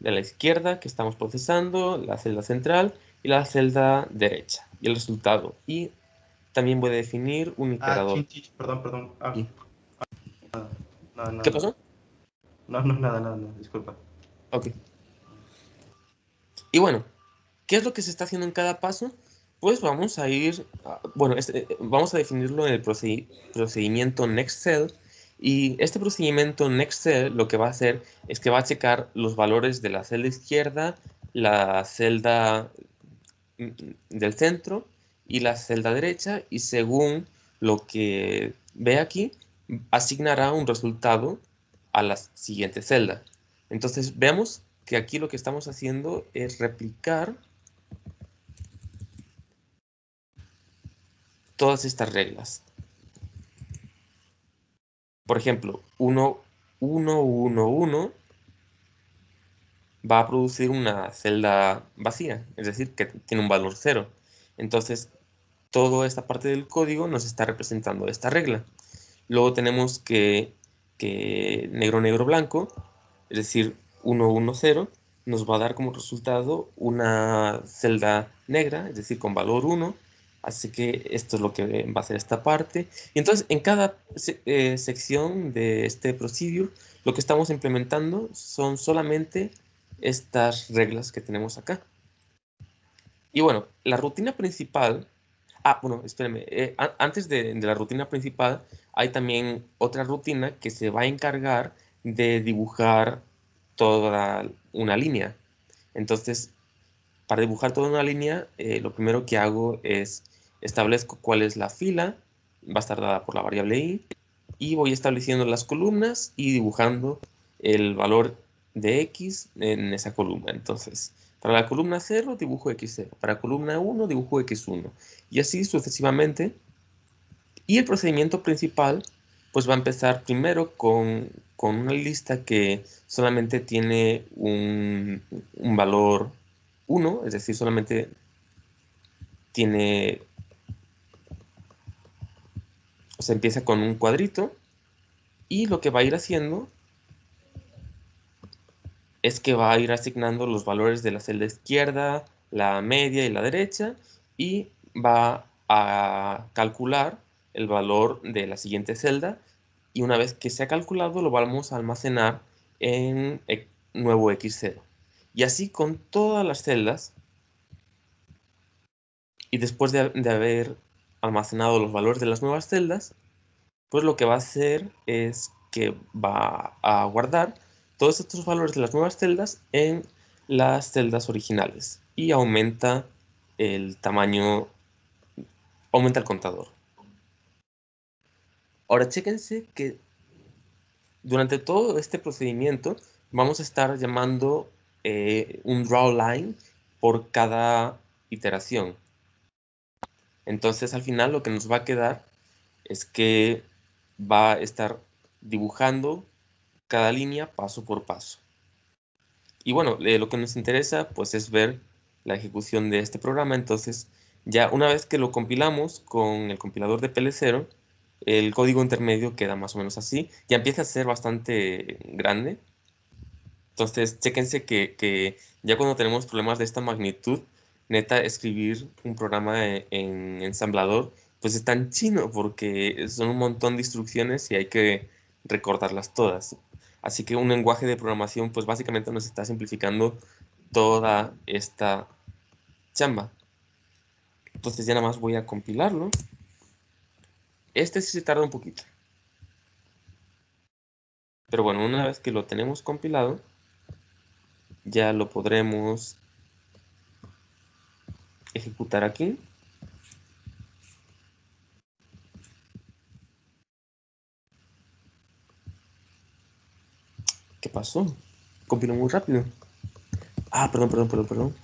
de la izquierda que estamos procesando, la celda central y la celda derecha y el resultado. Y también voy a definir un iterador. Perdón. ¿Y? No, ¿Qué pasó? No, nada, disculpa. Ok. Y bueno, ¿qué es lo que se está haciendo en cada paso? Pues vamos a ir, vamos a definirlo en el procedimiento NextCell. Y este procedimiento NextCell lo que va a hacer es que va a checar los valores de la celda izquierda, la celda del centro y la celda derecha, y según lo que ve aquí, asignará un resultado a la siguiente celda. Entonces veamos que aquí lo que estamos haciendo es replicar todas estas reglas. Por ejemplo, 1, 1, 1, 1 va a producir una celda vacía, es decir, que tiene un valor 0. Entonces, toda esta parte del código nos está representando esta regla. Luego tenemos que negro, negro, blanco, es decir, 1, 1, 0, nos va a dar como resultado una celda negra, es decir, con valor 1. Así que esto es lo que va a hacer esta parte. Y entonces, en cada sección de este procedure, lo que estamos implementando son solamente estas reglas que tenemos acá. Y bueno, la rutina principal. Bueno, espérenme. Antes de la rutina principal, hay también otra rutina que se va a encargar de dibujar toda una línea. Entonces, para dibujar toda una línea, lo primero que hago es establezco cuál es la fila, va a estar dada por la variable i, y voy estableciendo las columnas y dibujando el valor de x en esa columna. Entonces, para la columna 0 dibujo x0, para columna 1 dibujo x1, y así sucesivamente. Y el procedimiento principal pues va a empezar primero con una lista que solamente tiene un valor 1, es decir, solamente tiene, o sea, empieza con un cuadrito, y lo que va a ir haciendo es que va a ir asignando los valores de la celda izquierda, la media y la derecha, y va a calcular el valor de la siguiente celda, y una vez que se ha calculado lo vamos a almacenar en nuevo x0. Y así con todas las celdas, y después de haber almacenado los valores de las nuevas celdas, pues lo que va a hacer es que va a guardar todos estos valores de las nuevas celdas en las celdas originales y aumenta el tamaño, aumenta el contador. Ahora, chéquense que durante todo este procedimiento vamos a estar llamando un drawLine por cada iteración. Entonces, al final lo que nos va a quedar es que va a estar dibujando cada línea paso por paso. Y bueno, lo que nos interesa pues es ver la ejecución de este programa. Entonces, ya una vez que lo compilamos con el compilador de PL0, el código intermedio queda más o menos así. Ya empieza a ser bastante grande. Entonces, chéquense que ya cuando tenemos problemas de esta magnitud, neta, escribir un programa en ensamblador, pues está en chino, porque son un montón de instrucciones y hay que recordarlas todas. Así que un lenguaje de programación, pues básicamente nos está simplificando toda esta chamba. Entonces ya nada más voy a compilarlo. Este sí se tarda un poquito. Pero bueno, una vez que lo tenemos compilado, ya lo podremos ejecutar aquí. ¿Qué pasó? Compiló muy rápido. Ah, perdón.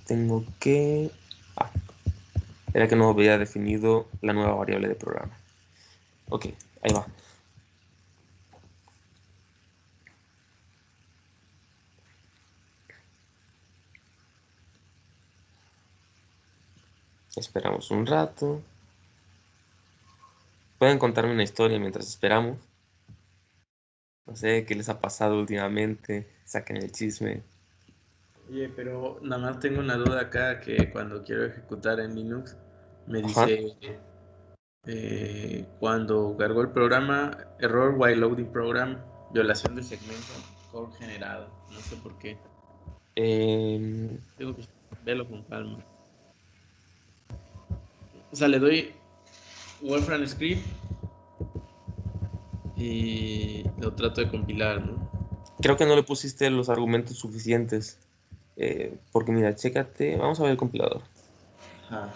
Tengo que... Ah, era que no había definido la nueva variable de programa. Ok, ahí va. Esperamos un rato. Pueden contarme una historia mientras esperamos. No sé qué les ha pasado últimamente. Saquen el chisme. Oye, pero nada más tengo una duda acá que cuando quiero ejecutar en Linux me Ajá. dice cuando cargó el programa, error while loading program, violación de segmento, core generado. No sé por qué. Em, Tengo que verlo con calma. O sea, le doy Wolfram Script y lo trato de compilar, ¿no? Creo que no le pusiste los argumentos suficientes. Porque mira, chécate. Vamos a ver el compilador. Ajá.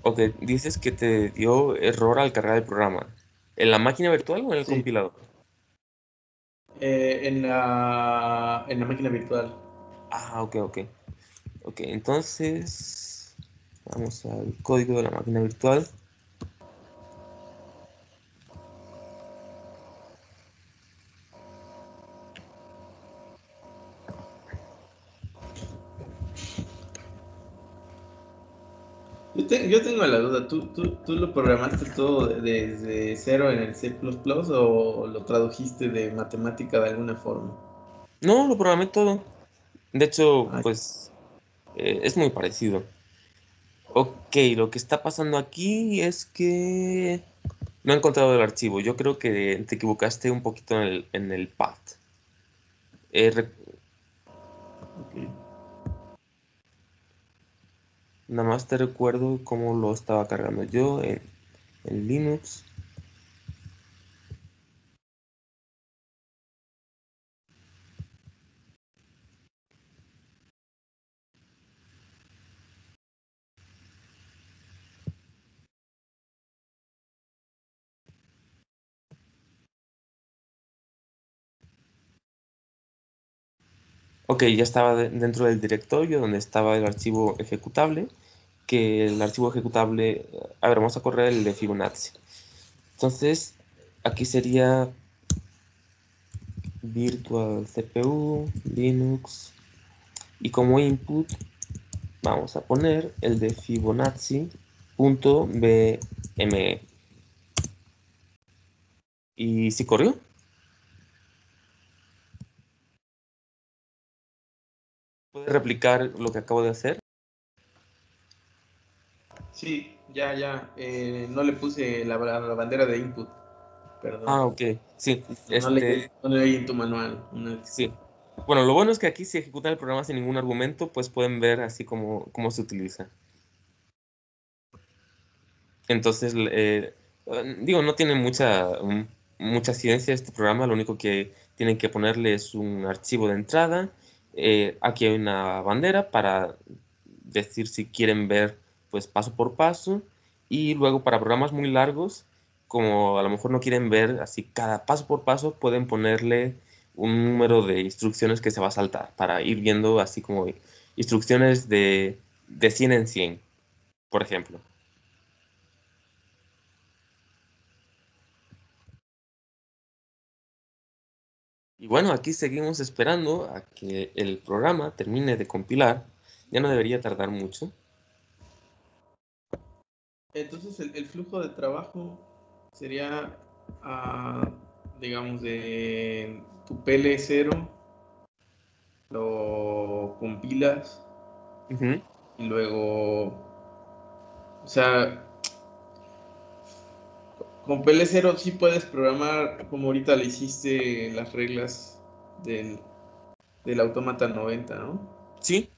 Ok, dices que te dio error al cargar el programa. ¿En la máquina virtual o en el Sí, compilador? en la máquina virtual. Ah, ok. Ok, entonces vamos al código de la máquina virtual. Yo tengo la duda, ¿tú lo programaste todo desde cero en el C++ o lo tradujiste de matemática de alguna forma? No, lo programé todo. De hecho, Ah, pues es muy parecido. Ok, lo que está pasando aquí es que no he encontrado el archivo. Yo creo que te equivocaste un poquito en el path. Eh, re- ok. Nada más te recuerdo cómo lo estaba cargando yo en Linux. Ok, ya estaba dentro del directorio donde estaba el archivo ejecutable. Que el archivo ejecutable, a ver, vamos a correr el de Fibonacci. Entonces, aquí sería virtual CPU, Linux, y como input vamos a poner el de Fibonacci.bme. ¿Y si corrió? ¿Puede replicar lo que acabo de hacer? Sí, ya. No le puse la bandera de input, perdón. Ah, ok, sí, No leí en tu manual, una sí. disculpa. Bueno, lo bueno es que aquí si ejecutan el programa sin ningún argumento, pues pueden ver así cómo se utiliza. Entonces, digo, no tiene mucha ciencia este programa, lo único que tienen que ponerle es un archivo de entrada. Aquí hay una bandera para decir si quieren ver pues paso por paso. Y luego para programas muy largos, como a lo mejor no quieren ver así cada paso por paso, pueden ponerle un número de instrucciones que se va a saltar para ir viendo así como instrucciones de 100 en 100, por ejemplo. Y bueno, aquí seguimos esperando a que el programa termine de compilar. Ya no debería tardar mucho. Entonces el flujo de trabajo sería, digamos, de tu PL0, lo compilas, Ujú. Y luego, o sea, con PL0 sí puedes programar como ahorita le hiciste las reglas del, del Autómata 90, ¿no? Sí,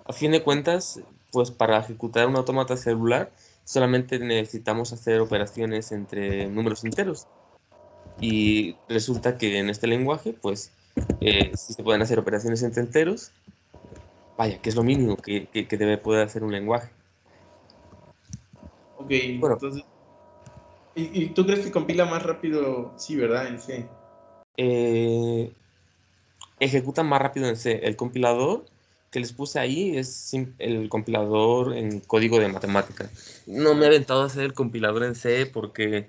a fin de cuentas, pues para ejecutar un autómata celular solamente necesitamos hacer operaciones entre números enteros. Y resulta que en este lenguaje, pues, sí se pueden hacer operaciones entre enteros. Vaya, que es lo mínimo que debe poder hacer un lenguaje. Ok, Bueno, entonces, ¿y tú crees que compila más rápido? Sí, ¿verdad? En C. eh, ejecuta más rápido en C. El compilador que les puse ahí es el compilador en código de matemática. No me he aventado a hacer el compilador en C porque,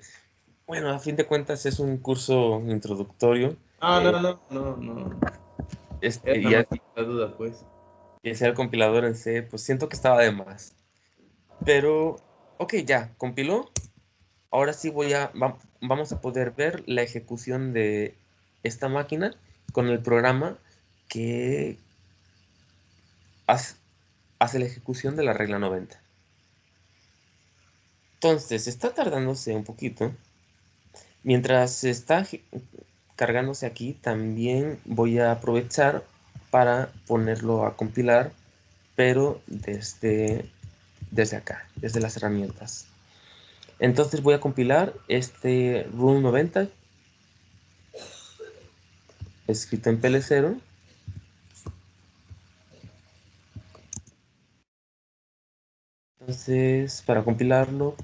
bueno, a fin de cuentas es un curso introductorio. Ah, eh, no. este, Era y, nada a- más la duda, pues. y hacer el compilador en C, pues siento que estaba de más. Pero, ok, ya, compiló. Ahora sí vamos a poder ver la ejecución de esta máquina con el programa que hace, hace la ejecución de la regla 90. Entonces, está tardándose un poquito. Mientras está cargándose aquí, también voy a aprovechar para ponerlo a compilar, pero desde acá, desde las herramientas. Entonces voy a compilar este rule 90 escrito en PL0. Entonces, para compilarlo,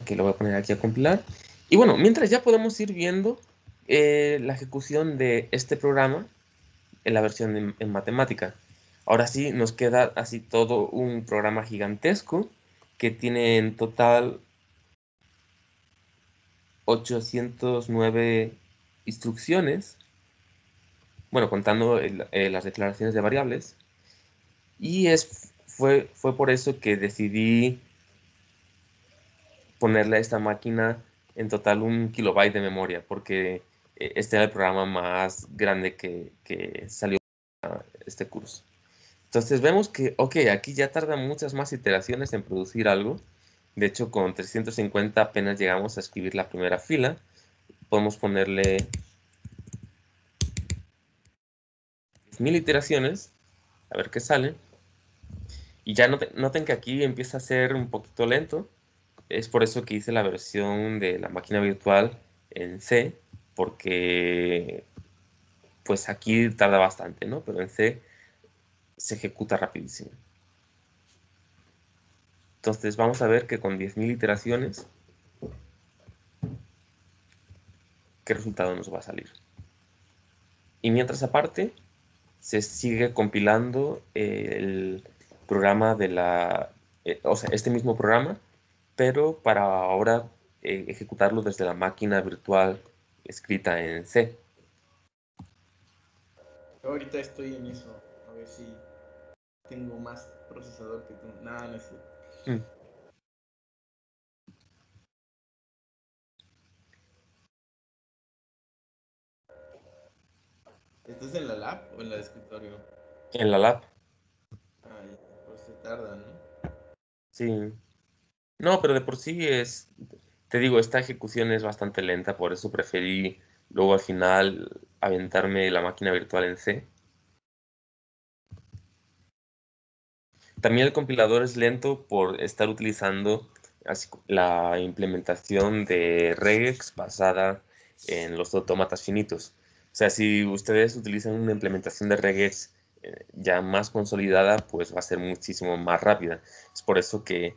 que lo voy a poner aquí a compilar. Y bueno, mientras ya podemos ir viendo la ejecución de este programa en la versión en matemática. Ahora sí, nos queda así todo un programa gigantesco que tiene en total 809 instrucciones, bueno, contando las declaraciones de variables. Y fue por eso que decidí ponerle a esta máquina en total 1 kilobyte de memoria, porque este era el programa más grande que salió a este curso. Entonces vemos que, ok, aquí ya tardan muchas más iteraciones en producir algo. De hecho, con 350 apenas llegamos a escribir la primera fila. Podemos ponerle 1000 iteraciones, a ver qué sale. Y ya noten que aquí empieza a ser un poquito lento. Es por eso que hice la versión de la máquina virtual en C, porque pues aquí tarda bastante, ¿no? Pero en C se ejecuta rapidísimo. Entonces vamos a ver que con 10.000 iteraciones, ¿qué resultado nos va a salir? Y mientras aparte, se sigue compilando el programa o sea, este mismo programa, pero para ahora ejecutarlo desde la máquina virtual escrita en C. Yo ahorita estoy en eso, a ver si tengo más procesador que tú. Nada, no es cierto. Mm. ¿Estás en la lab o en la de escritorio? En la lab, Ay, pues se tarda, ¿no? sí. No, pero de por sí te digo, esta ejecución es bastante lenta, por eso preferí luego al final aventarme la máquina virtual en C. También el compilador es lento por estar utilizando la implementación de regex basada en los autómatas finitos. O sea, si ustedes utilizan una implementación de regex ya más consolidada, pues va a ser muchísimo más rápida. Es por eso que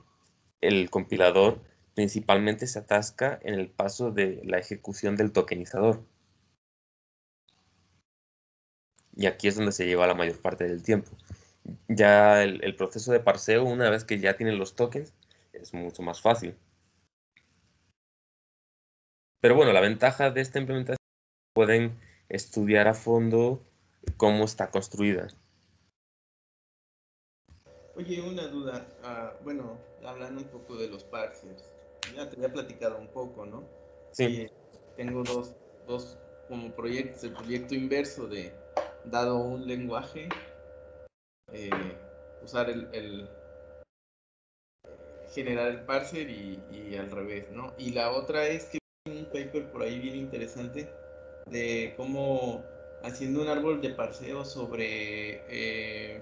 el compilador principalmente se atasca en el paso de la ejecución del tokenizador. Y aquí es donde se lleva la mayor parte del tiempo. Ya el proceso de parseo, una vez que ya tienen los tokens, es mucho más fácil. Pero bueno, la ventaja de esta implementación es que pueden estudiar a fondo cómo está construida. Oye, una duda. Bueno, hablando un poco de los parsers. Ya te había platicado un poco, ¿no? Sí. Que tengo dos como proyectos. El proyecto inverso de, dado un lenguaje, eh, usar generar el parser y al revés, ¿no? Y la otra es que hay un paper por ahí bien interesante de cómo haciendo un árbol de parseo sobre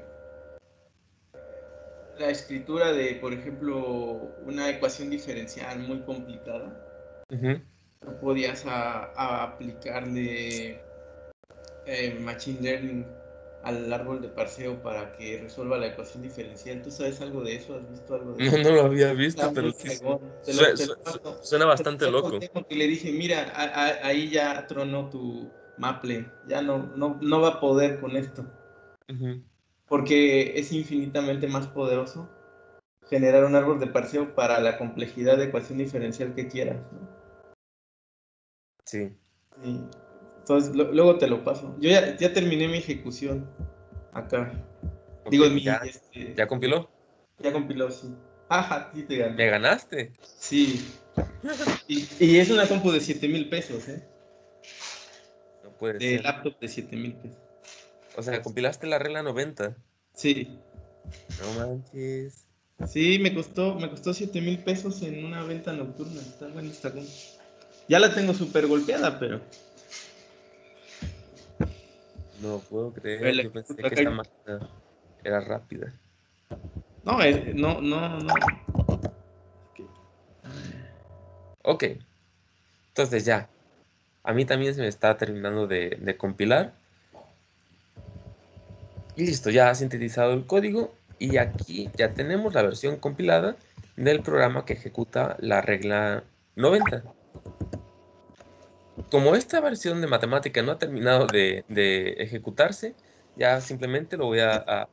la escritura de, por ejemplo, una ecuación diferencial muy complicada, Ujú. podías a aplicarle Machine Learning al árbol de parseo para que resuelva la ecuación diferencial. ¿Tú sabes algo de eso? ¿Has visto algo de No, eso? no lo había Está visto, muy pero sí fregón. Te lo paso. suena Te lo bastante paso loco. porque le dije, mira, ahí ya tronó tu Maple. Ya no va a poder con esto. Ujú. Porque es infinitamente más poderoso generar un árbol de parseo para la complejidad de ecuación diferencial que quieras, ¿no? Sí. Sí. Entonces, luego te lo paso. Yo ya terminé mi ejecución acá. Ok, Digo, ya compiló. ya compiló, sí. Ajá, sí te gané. Me ganaste. Sí. Y es una compu de 7,000 pesos, ¿eh? No puede De ser. laptop de 7,000 pesos. O sea, compilaste la regla 90. Sí. No manches. Sí, me costó 7,000 pesos en una venta nocturna. Está buena esta compu. Ya la tengo súper golpeada, pero. No puedo Pero creer. la Yo pensé ejecuto que acá. esta máquina era rápida. No, no. Ok, entonces ya. A mí también se me está terminando de compilar. Y listo, ya ha sintetizado el código. Y aquí ya tenemos la versión compilada del programa que ejecuta la regla 90. Como esta versión de matemática no ha terminado de ejecutarse, ya simplemente lo voy a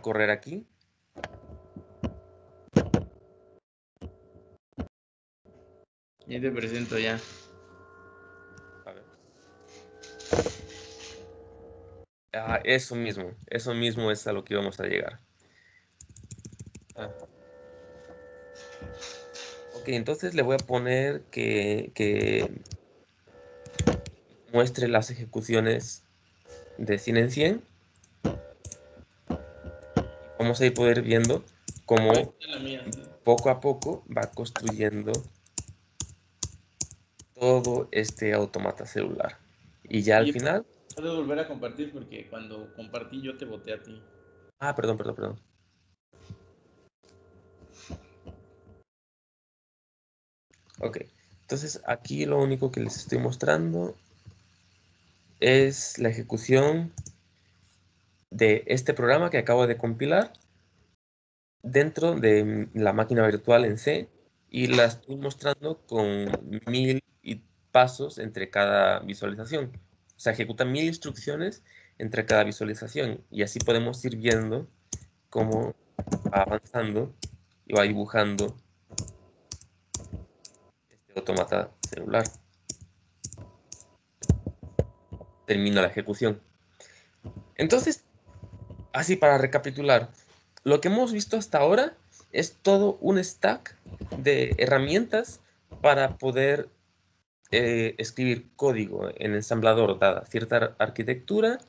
correr aquí. Ya te presento ya. A ver. Eso mismo es a lo que íbamos a llegar. Ah, ok, entonces le voy a poner que muestre las ejecuciones de 100 en 100. Vamos a ir poder viendo cómo La mía, sí. poco a poco va construyendo todo este automata celular. Y ya al Oye, final... puedo volver a compartir porque cuando compartí yo te voté a ti. Perdón. Ok, entonces aquí lo único que les estoy mostrando es la ejecución de este programa que acabo de compilar dentro de la máquina virtual en C y la estoy mostrando con 1000 pasos entre cada visualización. O sea, ejecuta 1000 instrucciones entre cada visualización y así podemos ir viendo cómo va avanzando y va dibujando este automata celular. Termina la ejecución. Entonces, así para recapitular, lo que hemos visto hasta ahora es todo un stack de herramientas para poder escribir código en ensamblador dada cierta arquitectura,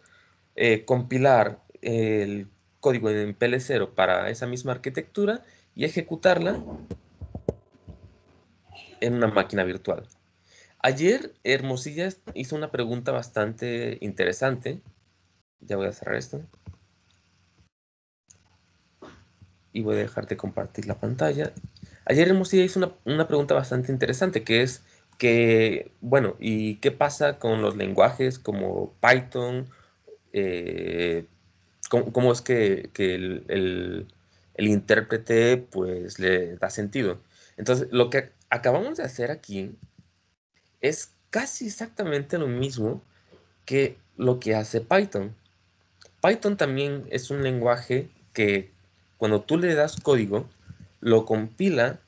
compilar el código en PL0 para esa misma arquitectura y ejecutarla en una máquina virtual. Ayer Hermosilla hizo una pregunta bastante interesante. Ya voy a cerrar esto. Y voy a dejar de compartir la pantalla. Ayer Hermosilla hizo una pregunta bastante interesante, que es que, bueno, ¿y qué pasa con los lenguajes como Python? ¿Cómo es que el intérprete pues le da sentido? Entonces, lo que acabamos de hacer aquí es casi exactamente lo mismo que lo que hace Python. Python también es un lenguaje que cuando tú le das código, lo compila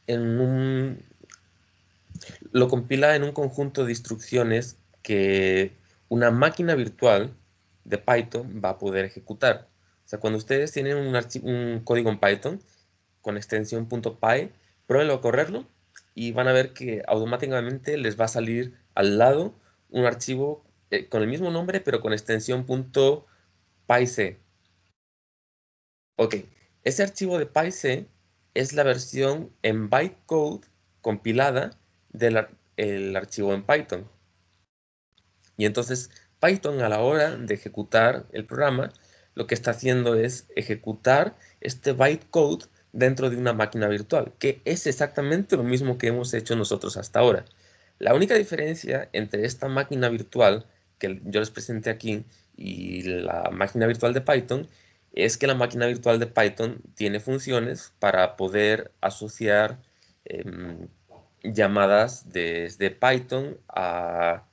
en un, lo compila en un conjunto de instrucciones que una máquina virtual de Python va a poder ejecutar. O sea, cuando ustedes tienen un código en Python con extensión .py, pruébenlo a correrlo y van a ver que automáticamente les va a salir al lado un archivo con el mismo nombre, pero con extensión .pyc. Ok, ese archivo de PyC es la versión en bytecode compilada del archivo en Python. Y entonces Python, a la hora de ejecutar el programa, lo que está haciendo es ejecutar este bytecode dentro de una máquina virtual, que es exactamente lo mismo que hemos hecho nosotros hasta ahora. La única diferencia entre esta máquina virtual que yo les presenté aquí y la máquina virtual de Python es que la máquina virtual de Python tiene funciones para poder asociar em, llamadas desde Python a,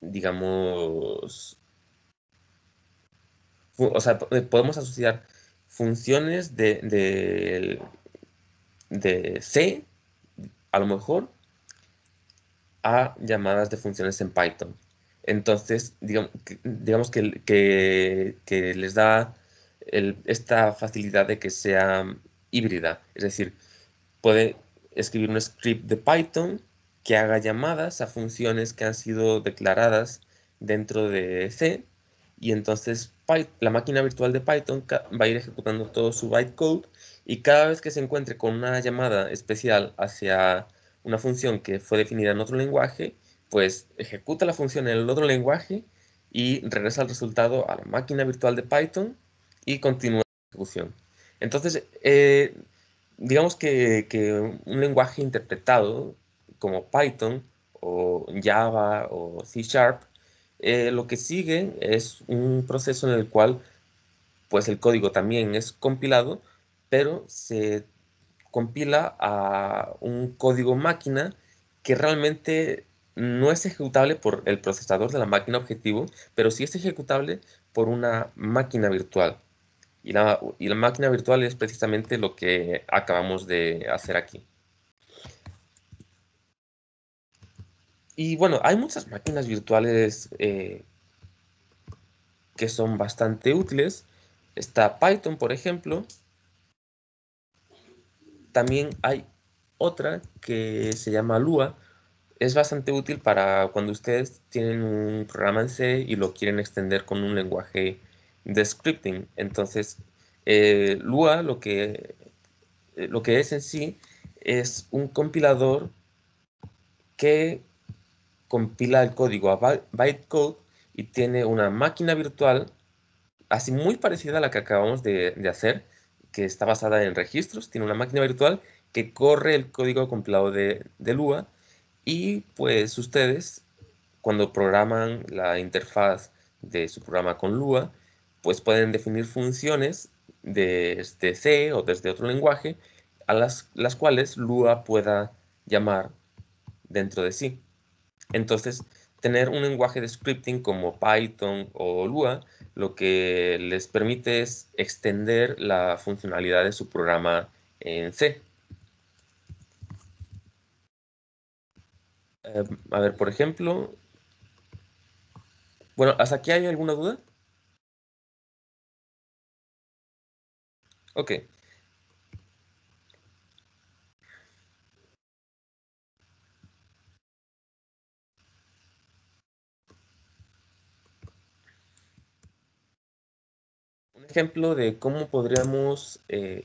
digamos, o sea, podemos asociar funciones de C, a lo mejor, a llamadas de funciones en Python. Entonces, digamos que les da esta facilidad de que sea híbrida. Es decir, puede escribir un script de Python que haga llamadas a funciones que han sido declaradas dentro de C y entonces la máquina virtual de Python va a ir ejecutando todo su bytecode y cada vez que se encuentre con una llamada especial hacia una función que fue definida en otro lenguaje, pues ejecuta la función en el otro lenguaje y regresa el resultado a la máquina virtual de Python y continúa la ejecución. Entonces, digamos que un lenguaje interpretado como Python o Java o C Sharp, lo que sigue es un proceso en el cual pues el código también es compilado, pero se compila a un código máquina que realmente no es ejecutable por el procesador de la máquina objetivo, pero sí es ejecutable por una máquina virtual. Y la máquina virtual es precisamente lo que acabamos de hacer aquí. Y bueno, hay muchas máquinas virtuales que son bastante útiles. Está Python, por ejemplo. También hay otra que se llama Lua. Es bastante útil para cuando ustedes tienen un programa en C y lo quieren extender con un lenguaje de scripting. Entonces, Lua lo que es en sí es un compilador que compila el código a bytecode y tiene una máquina virtual así muy parecida a la que acabamos de hacer, que está basada en registros. Tiene una máquina virtual que corre el código compilado de Lua y pues ustedes cuando programan la interfaz de su programa con Lua, pues pueden definir funciones desde C o desde otro lenguaje a las cuales Lua pueda llamar dentro de sí. Entonces, tener un lenguaje de scripting como Python o Lua, lo que les permite es extender la funcionalidad de su programa en C. A ver, por ejemplo, bueno, ¿hasta aquí hay alguna duda? Ok. Un ejemplo de cómo podríamos, a ver,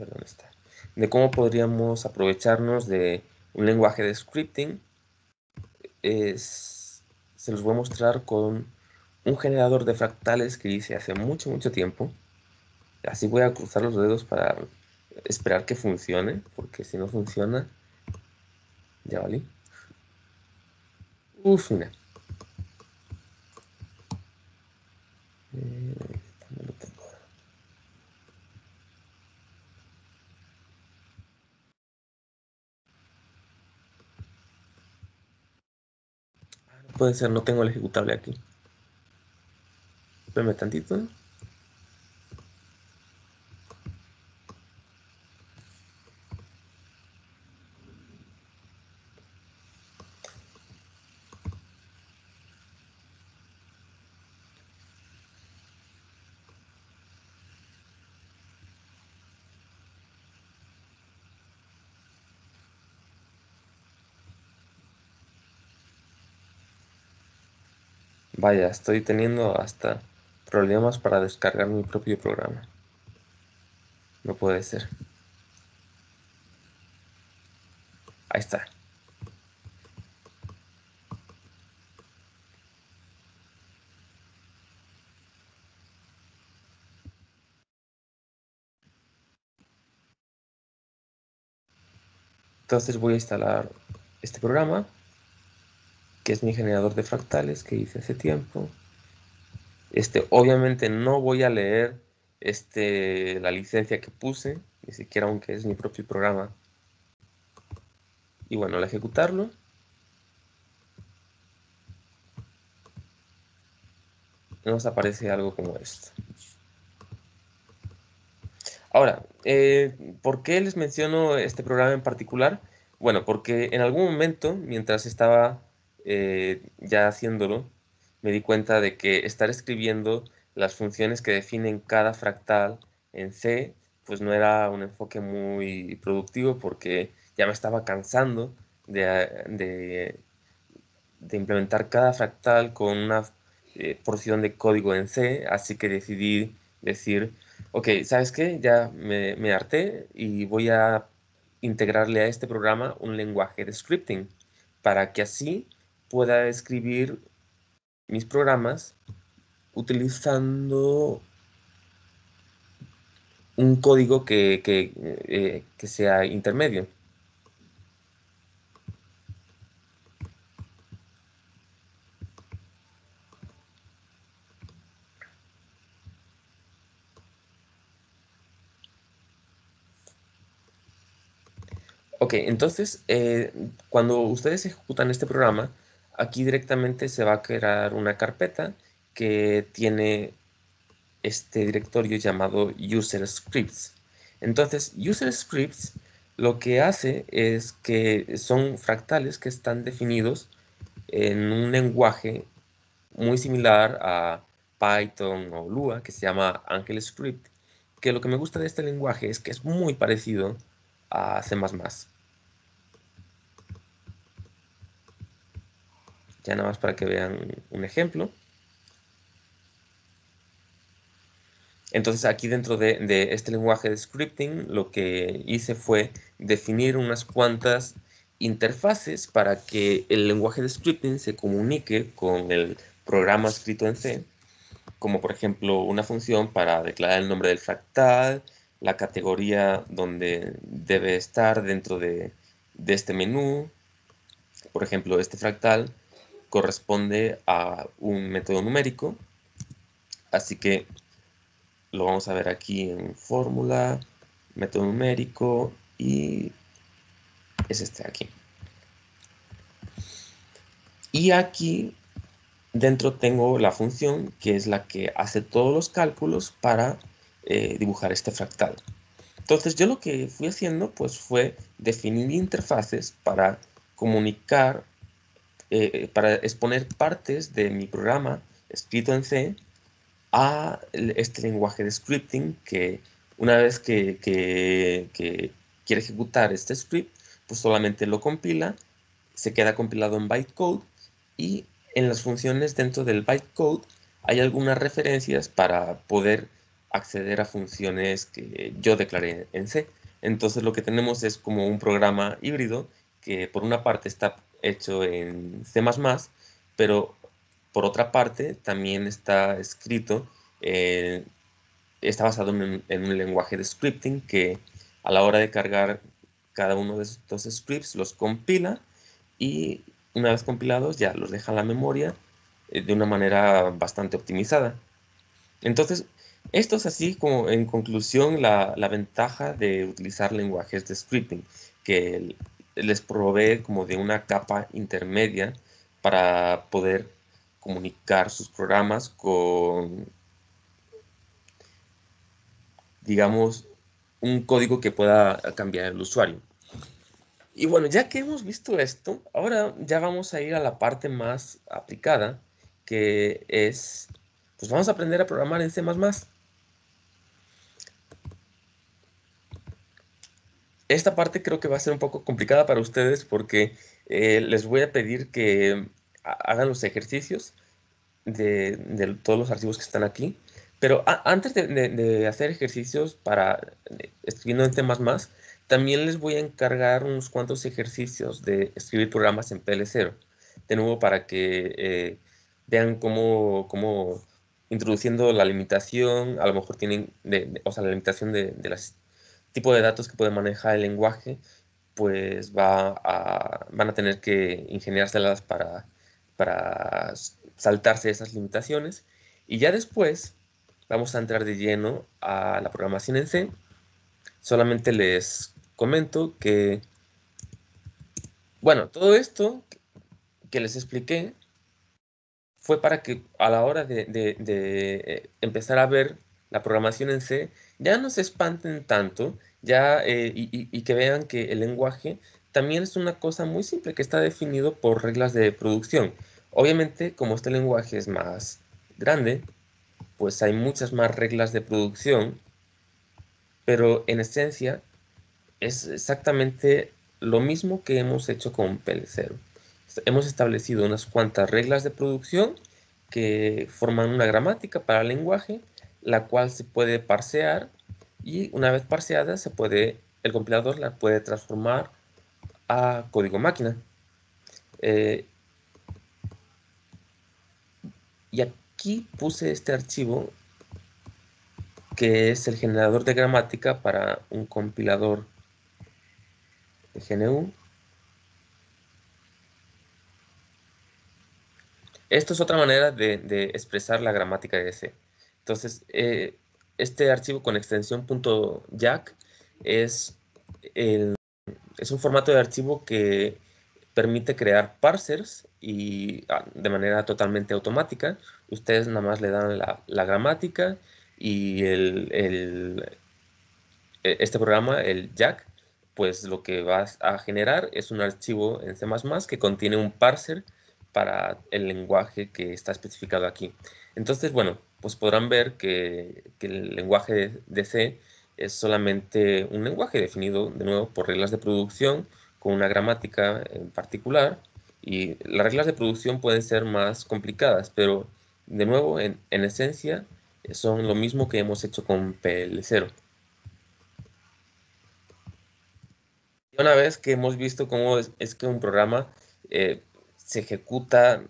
¿dónde está? De cómo podríamos aprovecharnos de un lenguaje de scripting se los voy a mostrar con un generador de fractales que hice hace mucho, mucho tiempo. Así voy a cruzar los dedos para esperar que funcione, porque si no funciona, ya valí. Uf, mira. ¿Dónde lo tengo? No puede ser, no tengo el ejecutable aquí. Espérame tantito. Vaya, estoy teniendo hasta problemas para descargar mi propio programa. No puede ser. Ahí está. Entonces voy a instalar este programa, que es mi generador de fractales que hice hace tiempo. Obviamente no voy a leer la licencia que puse, ni siquiera aunque es mi propio programa. Y bueno, al ejecutarlo, nos aparece algo como esto. Ahora, ¿por qué les menciono este programa en particular? Bueno, porque en algún momento, mientras estaba ya haciéndolo, me di cuenta de que estar escribiendo las funciones que definen cada fractal en C, pues no era un enfoque muy productivo porque ya me estaba cansando de implementar cada fractal con una porción de código en C, así que decidí decir, ok, ¿sabes qué? Ya me harté y voy a integrarle a este programa un lenguaje de scripting para que así pueda escribir mis programas utilizando un código que sea intermedio. Ok, entonces, cuando ustedes ejecutan este programa, aquí directamente se va a crear una carpeta que tiene este directorio llamado user scripts. Entonces, user scripts lo que hace es que son fractales que están definidos en un lenguaje muy similar a Python o Lua, que se llama AngelScript, que lo que me gusta de este lenguaje es que es muy parecido a C++. Ya nada más para que vean un ejemplo. Entonces aquí dentro de este lenguaje de scripting lo que hice fue definir unas cuantas interfaces para que el lenguaje de scripting se comunique con el programa escrito en C, como por ejemplo una función para declarar el nombre del fractal, la categoría donde debe estar dentro de este menú. Por ejemplo, este fractal corresponde a un método numérico, así que lo vamos a ver aquí en fórmula, método numérico, y es este de aquí. Y aquí dentro tengo la función que es la que hace todos los cálculos para dibujar este fractal. Entonces yo lo que fui haciendo pues fue definir interfaces para comunicar, para exponer partes de mi programa escrito en C a este lenguaje de scripting que una vez que quiere ejecutar este script, pues solamente lo compila, se queda compilado en bytecode y en las funciones dentro del bytecode hay algunas referencias para poder acceder a funciones que yo declaré en C. Entonces lo que tenemos es como un programa híbrido que por una parte está hecho en C++, pero por otra parte también está escrito, eh, está basado en un lenguaje de scripting que a la hora de cargar cada uno de estos scripts los compila y una vez compilados ya los deja en la memoria de una manera bastante optimizada. Entonces, esto es así como en conclusión la ventaja de utilizar lenguajes de scripting, que les provee como de una capa intermedia para poder comunicar sus programas con, digamos, un código que pueda cambiar el usuario. Y bueno, ya que hemos visto esto, ahora ya vamos a ir a la parte más aplicada, que es, pues vamos a aprender a programar en C++. Esta parte creo que va a ser un poco complicada para ustedes porque les voy a pedir que hagan los ejercicios de todos los archivos que están aquí. Pero antes de hacer ejercicios para escribiendo en temas más, también les voy a encargar unos cuantos ejercicios de escribir programas en PL0. De nuevo, para que vean cómo introduciendo la limitación, a lo mejor tienen, o sea, la limitación de los tipos de datos que puede manejar el lenguaje, pues van a tener que ingeniárselas para saltarse esas limitaciones. Y ya después vamos a entrar de lleno a la programación en C. Solamente les comento que, bueno, todo esto que les expliqué fue para que a la hora de empezar a ver la programación en C, ya no se espanten tanto, ya, y que vean que el lenguaje también es una cosa muy simple que está definido por reglas de producción. Obviamente, como este lenguaje es más grande, pues hay muchas más reglas de producción, pero en esencia es exactamente lo mismo que hemos hecho con PL0. Hemos establecido unas cuantas reglas de producción que forman una gramática para el lenguaje, la cual se puede parsear y una vez parseada el compilador la puede transformar a código máquina. Y aquí puse este archivo que es el generador de gramática para un compilador de GNU. Esto es otra manera de expresar la gramática de C. Entonces, este archivo con extensión .jack es, es un formato de archivo que permite crear parsers y de manera totalmente automática. Ustedes nada más le dan la gramática y este programa, el jack, pues lo que vas a generar es un archivo en C++ que contiene un parser para el lenguaje que está especificado aquí. Entonces, bueno, pues podrán ver que el lenguaje de C es solamente un lenguaje definido, de nuevo, por reglas de producción, con una gramática en particular, y las reglas de producción pueden ser más complicadas, pero, de nuevo, en esencia, son lo mismo que hemos hecho con PL0. Y una vez que hemos visto cómo es que un programa se ejecuta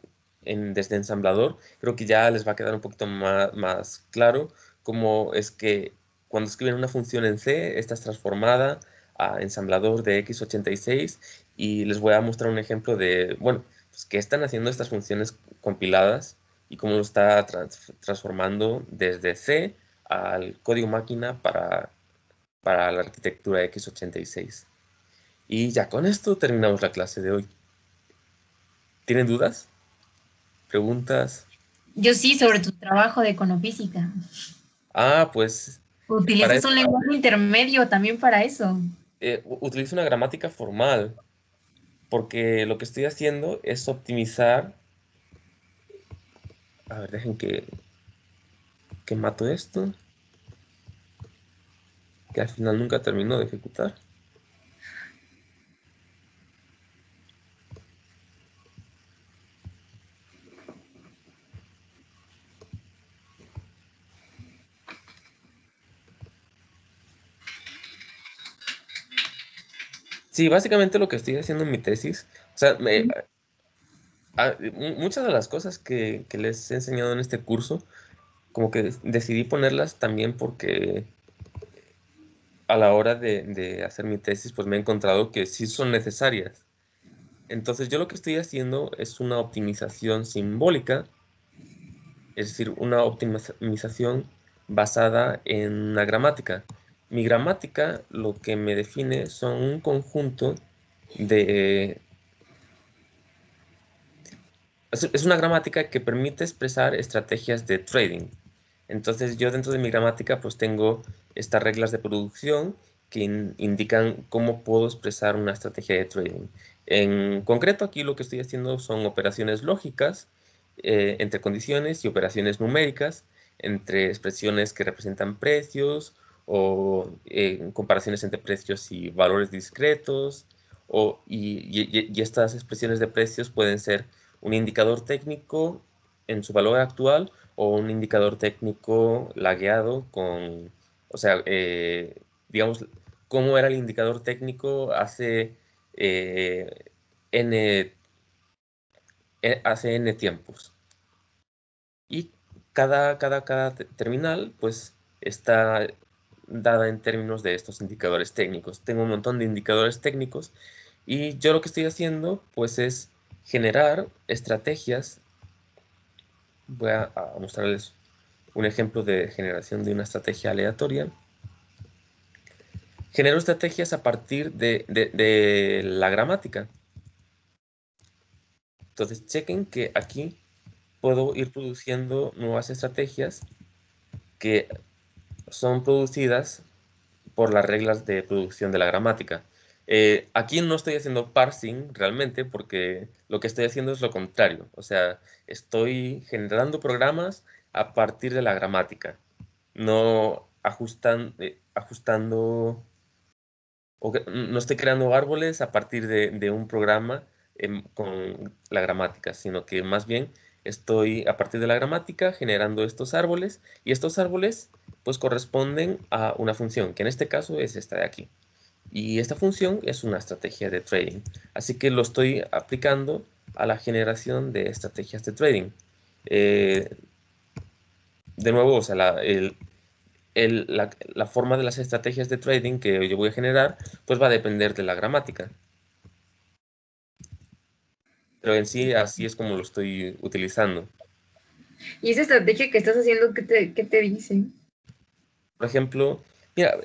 desde ensamblador, creo que ya les va a quedar un poquito más claro cómo es que cuando escriben una función en C, esta es transformada a ensamblador de x86 y les voy a mostrar un ejemplo de, bueno, pues qué están haciendo estas funciones compiladas y cómo lo está transformando desde C al código máquina para la arquitectura x86. Y ya con esto terminamos la clase de hoy. ¿Tienen dudas? ¿Preguntas? Yo sí, sobre tu trabajo de econofísica. Pues para ¿Utilizas eso un lenguaje intermedio también para eso? utilizo una gramática formal, porque lo que estoy haciendo es optimizar. A ver, dejen que mato esto, que al final nunca termino de ejecutar. Sí, básicamente lo que estoy haciendo en mi tesis, o sea, muchas de las cosas que les he enseñado en este curso, como que decidí ponerlas también porque a la hora de hacer mi tesis, pues me he encontrado que sí son necesarias. Entonces, yo lo que estoy haciendo es una optimización simbólica, es decir, una optimización basada en una gramática. Mi gramática lo que me define son un conjunto de... Es una gramática que permite expresar estrategias de trading. Entonces yo dentro de mi gramática pues tengo estas reglas de producción que indican cómo puedo expresar una estrategia de trading. En concreto aquí lo que estoy haciendo son operaciones lógicas entre condiciones y operaciones numéricas entre expresiones que representan precios o comparaciones entre precios y valores discretos y estas expresiones de precios pueden ser un indicador técnico en su valor actual o un indicador técnico lagueado con, o sea, digamos, cómo era el indicador técnico hace n, hace n tiempos. Y cada terminal, pues, está dada en términos de estos indicadores técnicos. Tengo un montón de indicadores técnicos y yo lo que estoy haciendo, pues, es generar estrategias. Voy a mostrarles un ejemplo de generación de una estrategia aleatoria. Genero estrategias a partir de la gramática. Entonces, chequen que aquí puedo ir produciendo nuevas estrategias que son producidas por las reglas de producción de la gramática. Aquí no estoy haciendo parsing realmente porque lo que estoy haciendo es lo contrario. O sea, estoy generando programas a partir de la gramática, no ajustando, no estoy creando árboles a partir de un programa con la gramática, sino que más bien estoy a partir de la gramática generando estos árboles y estos árboles pues corresponden a una función, que en este caso es esta de aquí. Y esta función es una estrategia de trading. Así que lo estoy aplicando a la generación de estrategias de trading. De nuevo, o sea, la forma de las estrategias de trading que yo voy a generar, pues va a depender de la gramática. Pero en sí, así es como lo estoy utilizando. ¿Y esa estrategia que estás haciendo, qué te dice? Por ejemplo, mira,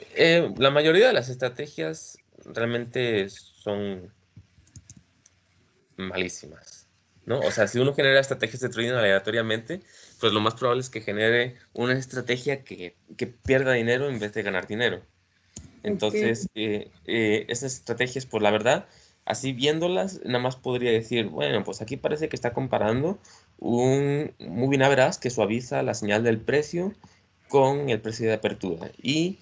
la mayoría de las estrategias realmente son malísimas, ¿no? O sea, si uno genera estrategias de trading aleatoriamente, pues lo más probable es que genere una estrategia que pierda dinero en vez de ganar dinero. Entonces, esas estrategias, pues la verdad, así viéndolas, nada más podría decir, bueno, pues aquí parece que está comparando un moving average que suaviza la señal del precio con el precio de apertura. Y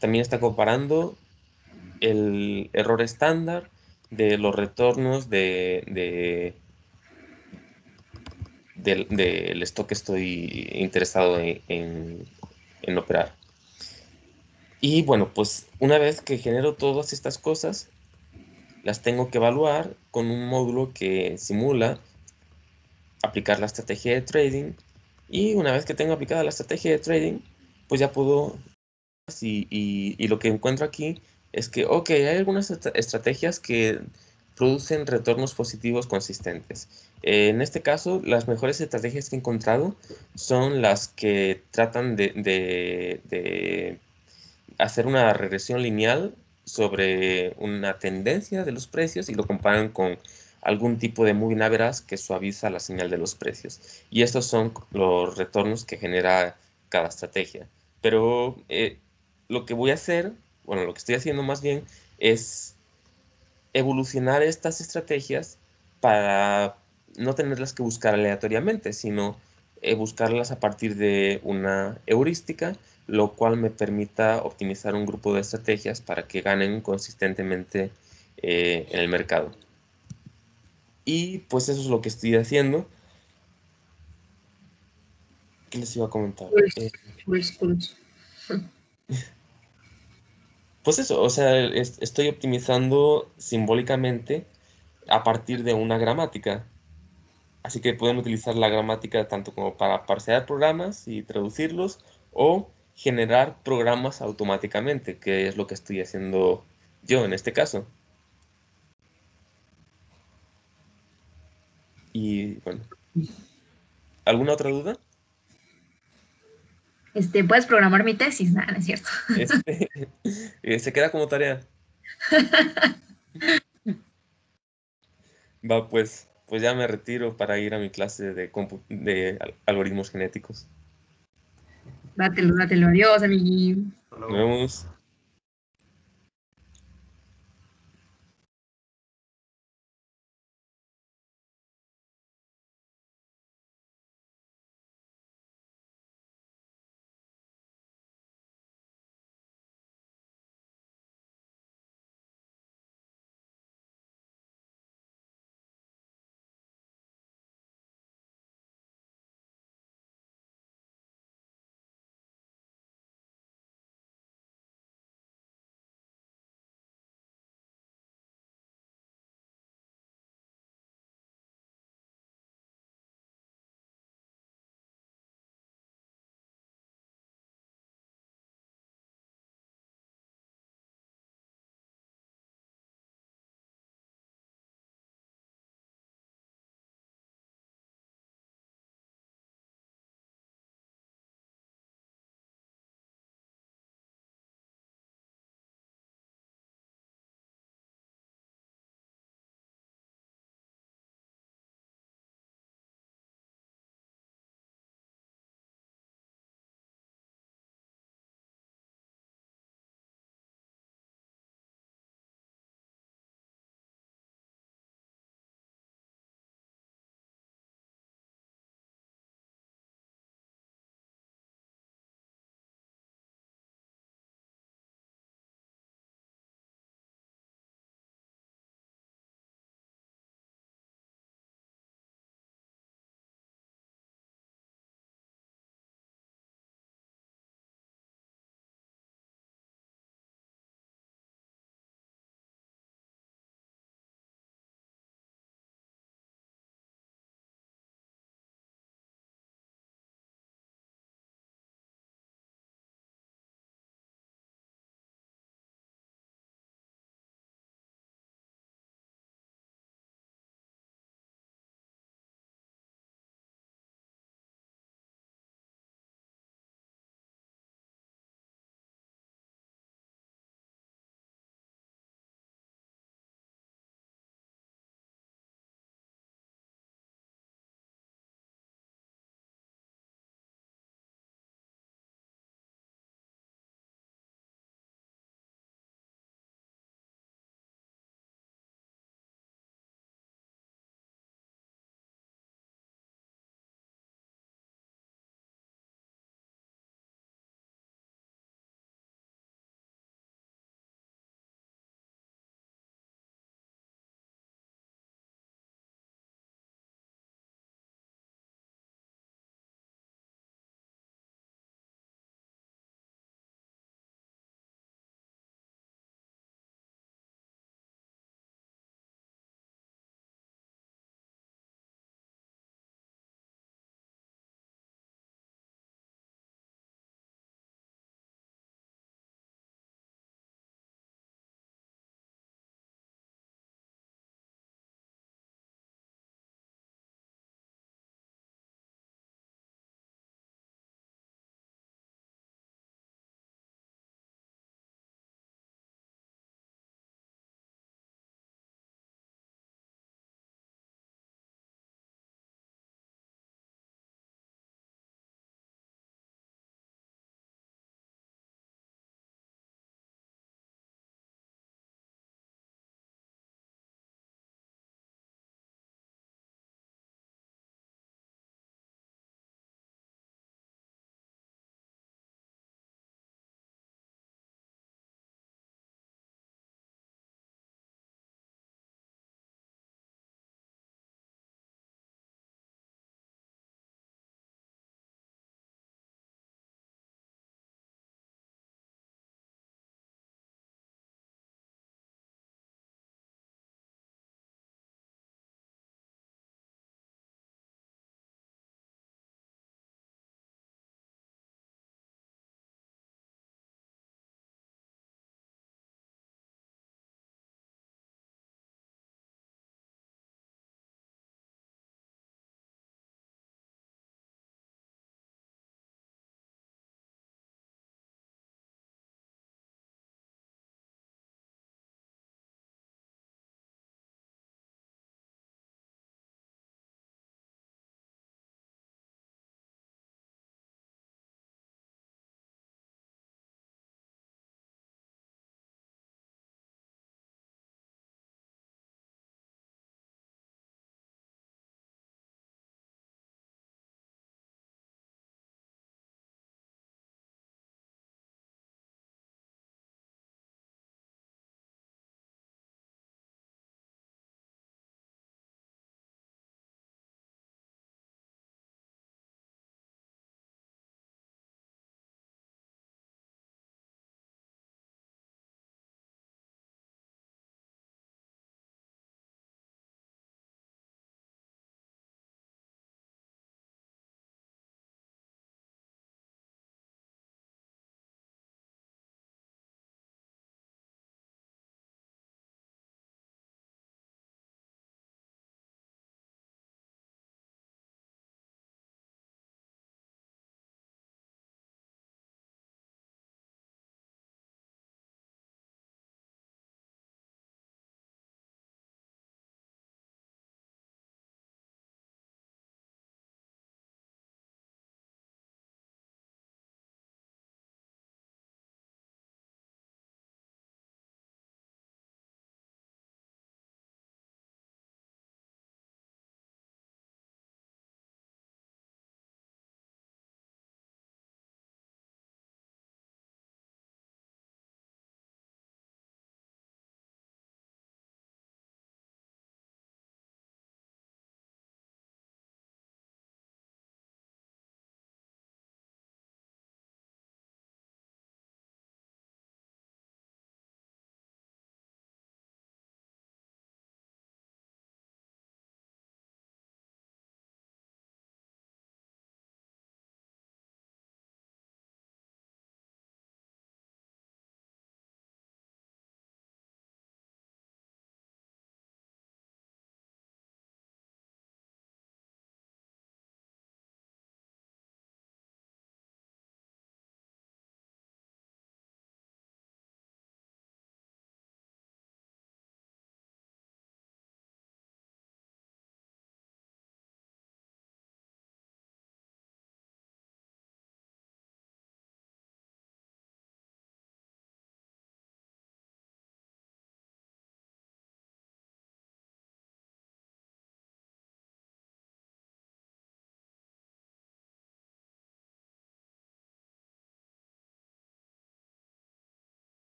también está comparando el error estándar de los retornos del stock que estoy interesado en operar. Y bueno, pues una vez que genero todas estas cosas, las tengo que evaluar con un módulo que simula aplicar la estrategia de trading. Y una vez que tengo aplicada la estrategia de trading, pues ya puedo. Y lo que encuentro aquí es que, ok, hay algunas estrategias que producen retornos positivos consistentes. En este caso, las mejores estrategias que he encontrado son las que tratan de hacer una regresión lineal sobre una tendencia de los precios y lo comparan con algún tipo de moving average que suaviza la señal de los precios. Y estos son los retornos que genera cada estrategia. Pero lo que voy a hacer, bueno, lo que estoy haciendo más bien es evolucionar estas estrategias para no tenerlas que buscar aleatoriamente, sino buscarlas a partir de una heurística, lo cual me permita optimizar un grupo de estrategias para que ganen consistentemente en el mercado. Y pues eso es lo que estoy haciendo. ¿Qué les iba a comentar? Pues eso, o sea, estoy optimizando simbólicamente a partir de una gramática. Así que pueden utilizar la gramática tanto como para parsear programas y traducirlos o generar programas automáticamente, que es lo que estoy haciendo yo en este caso. Y bueno, ¿alguna otra duda? Puedes programar mi tesis, nada, no es cierto. Este, se queda como tarea. Va, pues ya me retiro para ir a mi clase de algoritmos genéticos. Dátelo, adiós, amiguín. Hasta Nos luego. vemos.